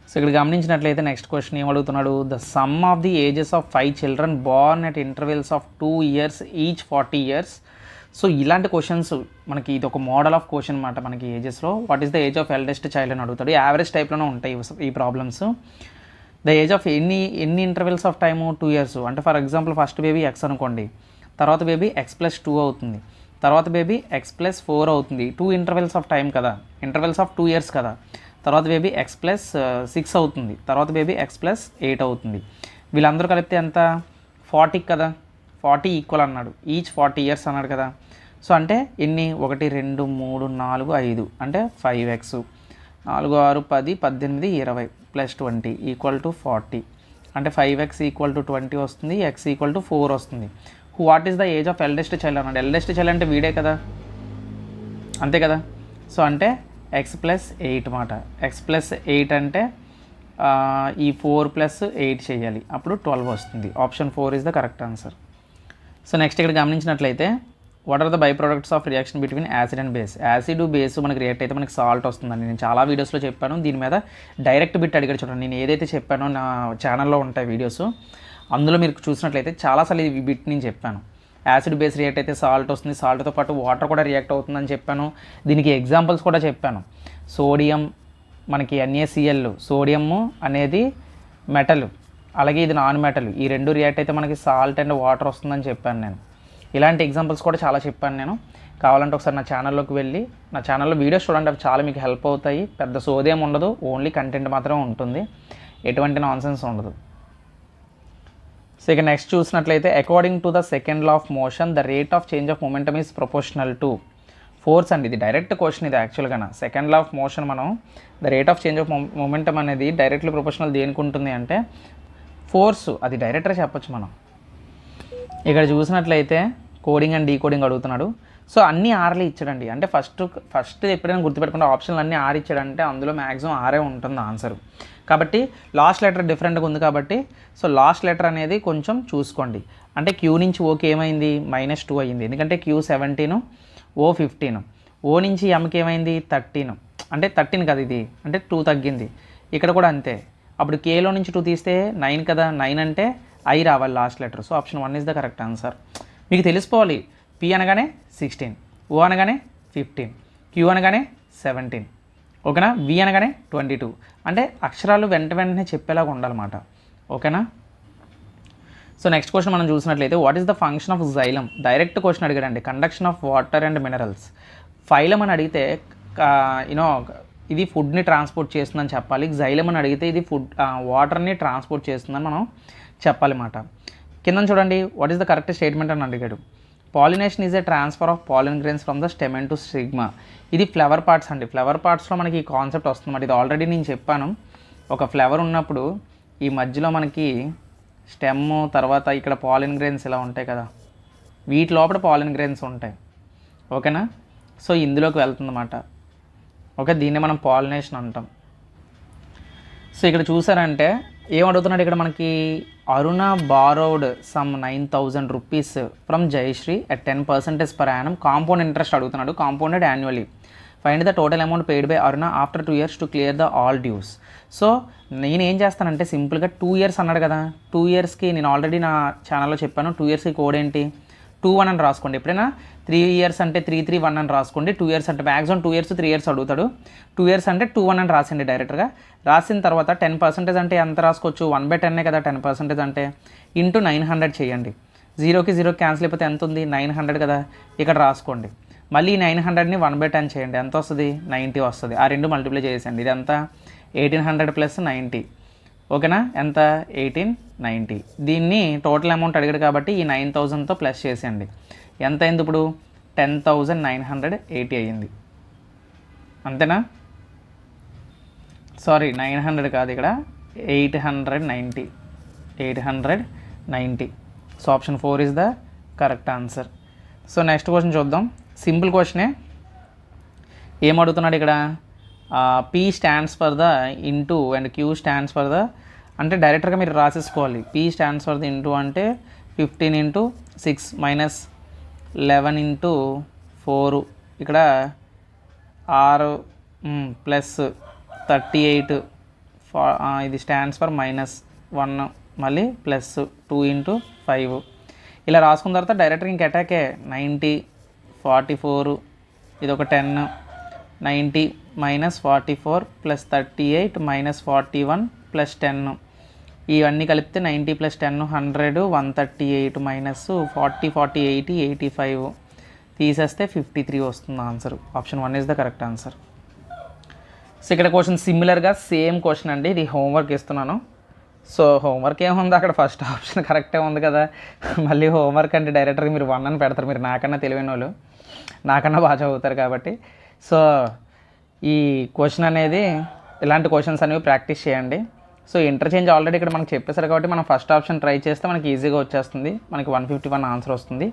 సో ఇక్కడ గమనించినట్లయితే నెక్స్ట్ క్వశ్చన్ ఏమడుగుతున్నాడు, the sum of the ages of 5 children born at intervals of 2 years each 40 years. So ఇలాంటి క్వశ్చన్స్ మనకి ఇది ఒక మోడల్ ఆఫ్ క్వశ్చన్ అనమాట. మనకి ఏజెస్లో what is the age of eldest child అని అడుగుతాడు. యావరేజ్ టైప్లోనే ఉంటాయి ఈ ప్రాబ్లమ్స్. ద ఏజ్ ఆఫ్ ఎన్ని ఇంటర్వెల్స్ ఆఫ్ టైము, 2 years. అంటే for example first baby X అనుకోండి, తర్వాత బేబీ X+2 అవుతుంది, తర్వాత బేబీ X+4 అవుతుంది. 2 intervals ఆఫ్ టైం కదా, ఇంటర్వెల్స్ ఆఫ్ 2 years కదా. తర్వాత బేబీ X+6 అవుతుంది, తర్వాత బేబీ X+8 అవుతుంది. వీళ్ళందరూ కలిపితే ఎంత, 40 కదా. 40 ఈక్వల్ అన్నాడు, ఈచ్ 40 years అన్నాడు కదా. సో అంటే ఎన్ని, 1 2 3 4 5 అంటే 5x. 4 6 10 18 20 + 20 = 40. అంటే 5x = 20 వస్తుంది, x = 4 వస్తుంది. What is the age of eldest child అన్నాడు. ఎల్డెస్ట్ చైల్డ్ అంటే వీడే కదా, అంతే కదా. సో అంటే X+8 మాట. X+8 అంటే ఈ 4 + 8 చేయాలి, అప్పుడు 12 వస్తుంది. Option 4 is the correct answer. So next ఇక్కడ గమనించినట్లయితే, what are the by products of reaction between acid and base. Acid base మనకి రియాక్ట్ అయితే మనకి సాల్ట్ వస్తుందండి. నేను చాలా వీడియోస్లో చెప్పాను, దీని మీద డైరెక్ట్ బిట్ అడిగాడు చూడండి. నేను ఏదైతే చెప్పానో నా ఛానల్లో ఉంటాయి వీడియోస్, అందులో మీరు చూసినట్లయితే చాలాసార్లు ఈ బిట్ నేను చెప్పాను. యాసిడ్ బేస్ రియాక్ట్ అయితే సాల్ట్ వస్తుంది, సాల్ట్తో పాటు వాటర్ కూడా రియాక్ట్ అవుతుందని చెప్పాను. దీనికి ఎగ్జాంపుల్స్ కూడా చెప్పాను. సోడియం మనకి NaCl, సోడియము అనేది మెటల్, అలాగే ఇది నాన్ మెటల్. ఈ రెండు రియాక్ట్ అయితే మనకి సాల్ట్ అండ్ వాటర్ వస్తుందని చెప్పాను నేను. ఇలాంటి ఎగ్జాంపుల్స్ కూడా చాలా చెప్పాను నేను. కావాలంటే ఒకసారి నా ఛానల్లోకి వెళ్ళి నా ఛానల్లో వీడియోస్ చూడండి, అవి చాలా మీకు హెల్ప్ అవుతాయి. పెద్ద సోదేం ఉండదు, ఓన్లీ కంటెంట్ మాత్రమే ఉంటుంది, ఎటువంటి నాన్సెన్స్ ఉండదు. సో ఇక నెక్స్ట్ చూసినట్లయితే, according to the second law of motion the rate of change of momentum is proportional to force అండి. ఇది డైరెక్ట్ క్వశ్చన్. ఇది యాక్చువల్గా సెకండ్ లా ఆఫ్ మోషన్ మనం the rate of change of momentum అనేది directly proportional దేనికి ఉంటుంది అంటే force అది డైరెక్ట్గా చెప్పొచ్చు మనం. ఇక్కడ చూసినట్లయితే కోడింగ్ అండ్ డీకోడింగ్ అడుగుతున్నాడు. సో అన్నీ ఆర్లే ఇచ్చాడండి. అంటే ఫస్ట్ ఎప్పుడైనా గుర్తుపెట్టుకుంటే ఆప్షన్లు అన్నీ ఆర్ ఇచ్చాడంటే అందులో మ్యాక్సిమం ఆరే ఉంటుంది ఆన్సర్. కాబట్టి లాస్ట్ లెటర్ డిఫరెంట్గా ఉంది కాబట్టి సో లాస్ట్ లెటర్ అనేది కొంచెం చూసుకోండి. అంటే క్యూ నుంచి ఓకి ఏమైంది -2 అయ్యింది, ఎందుకంటే క్యూ 17, ఓ 15, ఓ నుంచి ఎంకి ఏమైంది 13, అంటే 13 కదా ఇది, అంటే 2 తగ్గింది. ఇక్కడ కూడా అంతే. అప్పుడు కేలో నుంచి 2 తీస్తే 9 కదా, 9 అంటే ఐ రావాలి last letter. So option 1 is the correct answer. మీకు తెలిసిపోవాలి, పి అనగానే 16, ఓ అనగానే 15, క్యూ అనగానే 17, ఓకేనా, వి అనగానే 22. అంటే అక్షరాలు వెంటనే చెప్పేలాగా ఉండాలన్నమాట. ఓకేనా. సో నెక్స్ట్ క్వశ్చన్ మనం చూసినట్లయితే what is the function of xylem. Direct question అడిగాడండి. Conduction of water and minerals. Phloem అని అడిగితే యూనో ఇది ఫుడ్ని ట్రాన్స్పోర్ట్ చేస్తుందని చెప్పాలి. జైలం అని అడిగితే ఇది వాటర్ని ట్రాన్స్పోర్ట్ చేస్తుందని మనం చెప్పాలన్నమాట. కింద చూడండి, what is the correct statement అని అడిగాడు. Pollination is a transfer of pollen grains from the stamen to stigma. ఇది ఫ్లవర్ పార్ట్స్ అండి. ఫ్లవర్ పార్ట్స్లో మనకి ఈ కాన్సెప్ట్ వస్తుందన్నమాట. ఇది ఆల్రెడీ నేను చెప్పాను. ఒక ఫ్లవర్ ఉన్నప్పుడు ఈ మధ్యలో మనకి స్టెమ్, తర్వాత ఇక్కడ పాలిన్ గ్రెయిన్స్ ఇలా ఉంటాయి కదా, వీటి లోపల పాలిన్ గ్రెయిన్స్ ఉంటాయి. ఓకేనా. సో ఇందులోకి వెళ్తుందన్నమాట. ఓకే, దీన్నే మనం పాలినేషన్ అంటాం. సో ఇక్కడ చూసారంటే ఏమడుగుతున్నాడు ఇక్కడ మనకి, Aruna borrowed sum 9,000 rupees from Jayashree at 10% per annum compound interest అడుగుతున్నాడు, compounded annually. Find the total amount paid by Aruna after 2 years to clear the all dues. So నేను ఏం చేస్తానంటే సింపుల్గా 2 years అన్నాడు కదా, 2 yearsకి నేను ఆల్రెడీ నా ఛానల్లో చెప్పాను. 2 yearsకి కోడ్ ఏంటి, 2-1 అని రాసుకోండి. ఎప్పుడైనా 3 years అంటే 3-3-1 అని రాసుకోండి. 2 years అంటే మ్యాక్సిమం 2 years 3 years అడుగుతాడు. 2 years అంటే 2-1 అని రాసండి డైరెక్ట్గా. రాసిన తర్వాత 10% అంటే ఎంత రాసుకోవచ్చు, 1/10 కదా 10% అంటే, ఇంటూ 900 చేయండి. 0కి 0 క్యాన్సిల్ అయిపోతే ఎంత ఉంది, 900 కదా, ఇక్కడ రాసుకోండి. మళ్ళీ 900ని 1/10 చేయండి, ఎంత వస్తుంది, 90 వస్తుంది. ఆ రెండు మల్టిప్లై చేసేయండి. ఇదంతా 1800 + 90, ఓకేనా, ఎంత 1890. దీన్ని టోటల్ అమౌంట్ అడిగాడు కాబట్టి ఈ 9,000తో ప్లస్ చేసేయండి. ఎంత అయింది ఇప్పుడు, 10,980 అయ్యింది. అంతేనా, సారీ 900 కాదు, ఇక్కడ 890. So option 4 is the correct answer. So next question చూద్దాం. సింపుల్ క్వశ్చనే. ఏమడుగుతున్నాడు ఇక్కడ, P stands for the into and Q stands for the, అంటే డైరెక్ట్గా మీరు రాసేసుకోవాలి. P stands for the into అంటే 15 × 6 -11 × 4, ఇక్కడ 6 ప్లస్ 38, ఇది స్టాండ్స్ ఫర్ -1, మళ్ళీ ప్లస్ 2 × 5. ఇలా రాసుకున్న తర్వాత డైరెక్ట్గా ఇంక అటాకే 90, 44, ఇది ఒక 10, 90 -44 + 38 -41 + 10, ఇవన్నీ కలిపితే 90 + 10 100, 138 -40 40 80 85 తీసేస్తే 53 వస్తుంది answer. Option 1 is the correct answer. So ఇక్కడ క్వశ్చన్ సిమిలర్గా సేమ్ క్వశ్చన్ అండి. ఇది హోంవర్క్ ఇస్తున్నాను. సో హోంవర్క్ ఏముంది, అక్కడ ఫస్ట్ ఆప్షన్ కరెక్టే ఉంది కదా, మళ్ళీ హోంవర్క్ అంటే డైరెక్టర్గా మీరు 1 అని పెడతారు. మీరు నాకన్నా తెలివైన వాళ్ళు, నాకన్నా బాగా చదువుతారు కాబట్టి. సో ఈ క్వశ్చన్ అనేది, ఇలాంటి క్వశ్చన్స్ అనేవి ప్రాక్టీస్ చేయండి. సో ఇంటర్చేంజ్ ఆల్రెడీ ఇక్కడ మనకు చెప్పేశారు కాబట్టి మనం ఫస్ట్ ఆప్షన్ ట్రై చేస్తే మనకి ఈజీగా వచ్చేస్తుంది, మనకి 151 ఆన్సర్ వస్తుంది.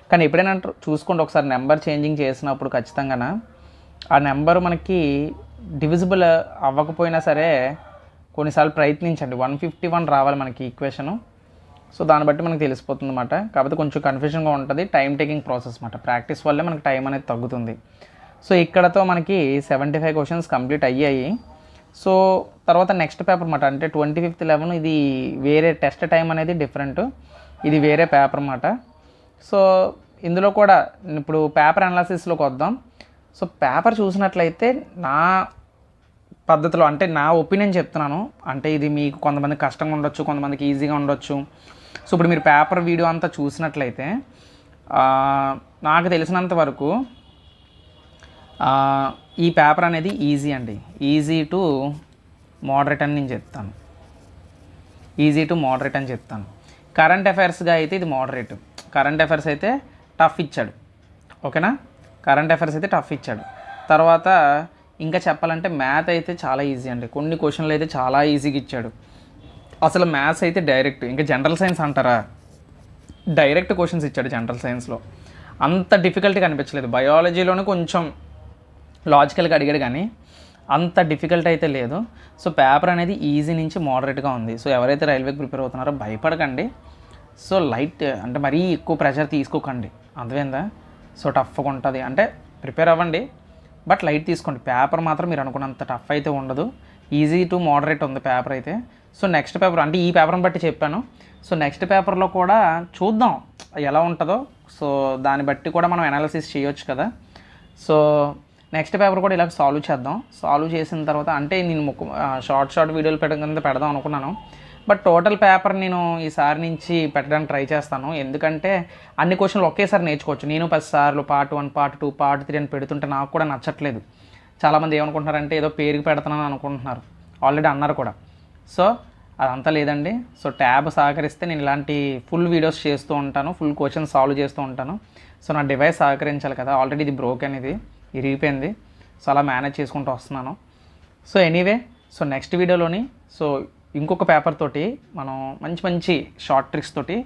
కానీ ఎప్పుడైనా చూసుకోండి ఒకసారి, నెంబర్ చేంజింగ్ చేసినప్పుడు ఖచ్చితంగా ఆ నెంబర్ మనకి డివిజిబుల్ అవ్వకపోయినా సరే కొన్నిసార్లు ప్రయత్నించండి. 151 రావాలి మనకి ఈక్వేషను. సో దాన్ని బట్టి మనకు తెలిసిపోతుంది అన్నమాట. కాకపోతే కొంచెం కన్ఫ్యూజన్గా ఉంటుంది, టైం టేకింగ్ ప్రాసెస్ అన్నమాట. ప్రాక్టీస్ వల్లే మనకి టైం అనేది తగ్గుతుంది. సో ఇక్కడతో మనకి 75 క్వశ్చన్స్ కంప్లీట్ అయ్యాయి. సో తర్వాత నెక్స్ట్ పేపర్ అన్నమాట, అంటే 25th 11 ఇది వేరే టెస్ట్ టైం అనేది డిఫరెంట్, ఇది వేరే పేపర్ అన్నమాట. సో ఇందులో కూడా ఇప్పుడు పేపర్ అనాలిసిస్లోకి వద్దాం. సో పేపర్ చూసినట్లయితే నా పద్ధతిలో, అంటే నా ఒపీనియన్ చెప్తున్నాను, అంటే ఇది మీకు కొంతమంది కష్టంగా ఉండొచ్చు, కొంతమందికి ఈజీగా ఉండొచ్చు. సో ఇప్పుడు మీరు పేపర్ వీడియో అంతా చూసినట్లయితే నాకు తెలిసినంత వరకు ఈ పేపర్ అనేది ఈజీ అండి, ఈజీ టు మోడరేట్ అని నేను చెప్తాను, ఈజీ టు మోడరేట్ అని చెప్తాను. కరెంట్ అఫైర్స్గా అయితే ఇది మోడరేట్, కరెంట్ అఫైర్స్ అయితే టఫ్ ఇచ్చాడు, ఓకేనా, కరెంట్ అఫైర్స్ అయితే టఫ్ ఇచ్చాడు. తర్వాత ఇంకా చెప్పాలంటే మ్యాథ్ అయితే చాలా ఈజీ అండి, కొన్ని క్వశ్చన్లు అయితే చాలా ఈజీగా ఇచ్చాడు. అసలు మ్యాథ్స్ అయితే డైరెక్ట్, ఇంకా జనరల్ సైన్స్ అంటారా, డైరెక్ట్ క్వశ్చన్స్ ఇచ్చాడు జనరల్ సైన్స్లో. అంత డిఫికల్ట్గా అనిపించలేదు. బయాలజీలోనే కొంచెం లాజికల్గా అడిగాడు కానీ అంత డిఫికల్ట్ అయితే లేదు. సో పేపర్ అనేది ఈజీ నుంచి మోడరేట్గా ఉంది. సో ఎవరైతే రైల్వేకి ప్రిపేర్ అవుతున్నారో భయపడకండి. సో లైట్ అంటే మరీ ఎక్కువ ప్రెషర్ తీసుకోకండి, అర్థమైందా? సో టఫ్గా ఉంటుంది అంటే ప్రిపేర్ అవ్వండి, బట్ లైట్ తీసుకోండి. పేపర్ మాత్రం మీరు అనుకున్నంత టఫ్ అయితే ఉండదు, ఈజీ టు మోడరేట్ ఉంది పేపర్ అయితే. సో నెక్స్ట్ పేపర్ అంటే ఈ పేపర్ని బట్టి చెప్పాను. సో నెక్స్ట్ పేపర్లో కూడా చూద్దాం ఎలా ఉంటుందో. సో దాన్ని బట్టి కూడా మనం అనాలిసిస్ చేయొచ్చు కదా. సో నెక్స్ట్ పేపర్ కూడా ఇలా సాల్వ్ చేద్దాం. సాల్వ్ చేసిన తర్వాత అంటే నేను షార్ట్ వీడియోలు పెడదాం అనుకున్నాను, బట్ టోటల్ పేపర్ నేను ఈసారి నుంచి పెట్టడానికి ట్రై చేస్తాను. ఎందుకంటే అన్ని క్వశ్చన్లు ఒకేసారి నేర్చుకోవచ్చు. నేను 10 సార్లు పార్ట్ 1, పార్ట్ 2, పార్ట్ 3 అని పెడుతుంటే నాకు కూడా నచ్చట్లేదు. చాలామంది ఏమనుకుంటున్నారంటే ఏదో పేరుకి పెడుతున్నాను అనుకుంటున్నారు, ఆల్రెడీ అన్నారు కూడా. సో అదంతా లేదండి. సో ట్యాబ్ సహకరిస్తే నేను ఇలాంటి ఫుల్ వీడియోస్ చేస్తూ ఉంటాను, ఫుల్ క్వశ్చన్స్ సాల్వ్ చేస్తూ ఉంటాను. సో నా డివైస్ సహకరించాలి కదా, ఆల్రెడీ ఇది బ్రోకెన్, ఇది ఇరిగిపోయింది. సో అలా మేనేజ్ చేసుకుంటూ వస్తున్నాను. సో ఎనీవే, సో నెక్స్ట్ వీడియోలోని సో ఇంకొక పేపర్ తోటి మనం మంచి షార్ట్ ట్రిక్స్ తోటి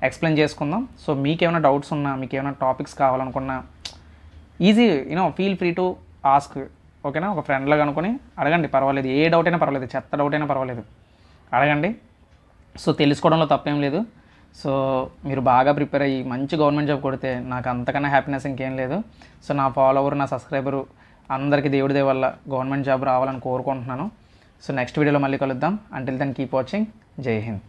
ఎక్స్ప్లెయిన్ చేసుకుందాం. సో మీకేమైనా డౌట్స్ ఉన్నా, మీకు ఏమైనా టాపిక్స్ కావాలనుకున్నా easy feel free to ask, ఓకేనా? ఒక ఫ్రెండ్లాగా అనుకుని అడగండి, పర్వాలేదు. ఏ డౌట్ అయినా పర్వాలేదు, చెత్త డౌట్ అయినా పర్వాలేదు, అడగండి. సో తెలుసుకోవడంలో తప్పేం లేదు. సో మీరు బాగా ప్రిపేర్ అయ్యి మంచి గవర్నమెంట్ జాబ్ కొడితే నాకు అంతకన్నా హ్యాపీనెస్ ఇంకేం లేదు. సో నా ఫాలోవర్, నా సబ్స్క్రైబరు అందరికీ దేవుడి దయ వల్ల గవర్నమెంట్ జాబ్ రావాలని కోరుకుంటున్నాను. సో నెక్స్ట్ వీడియోలో మళ్ళీ కలుద్దాం. Until then keep watching. Jai Hind.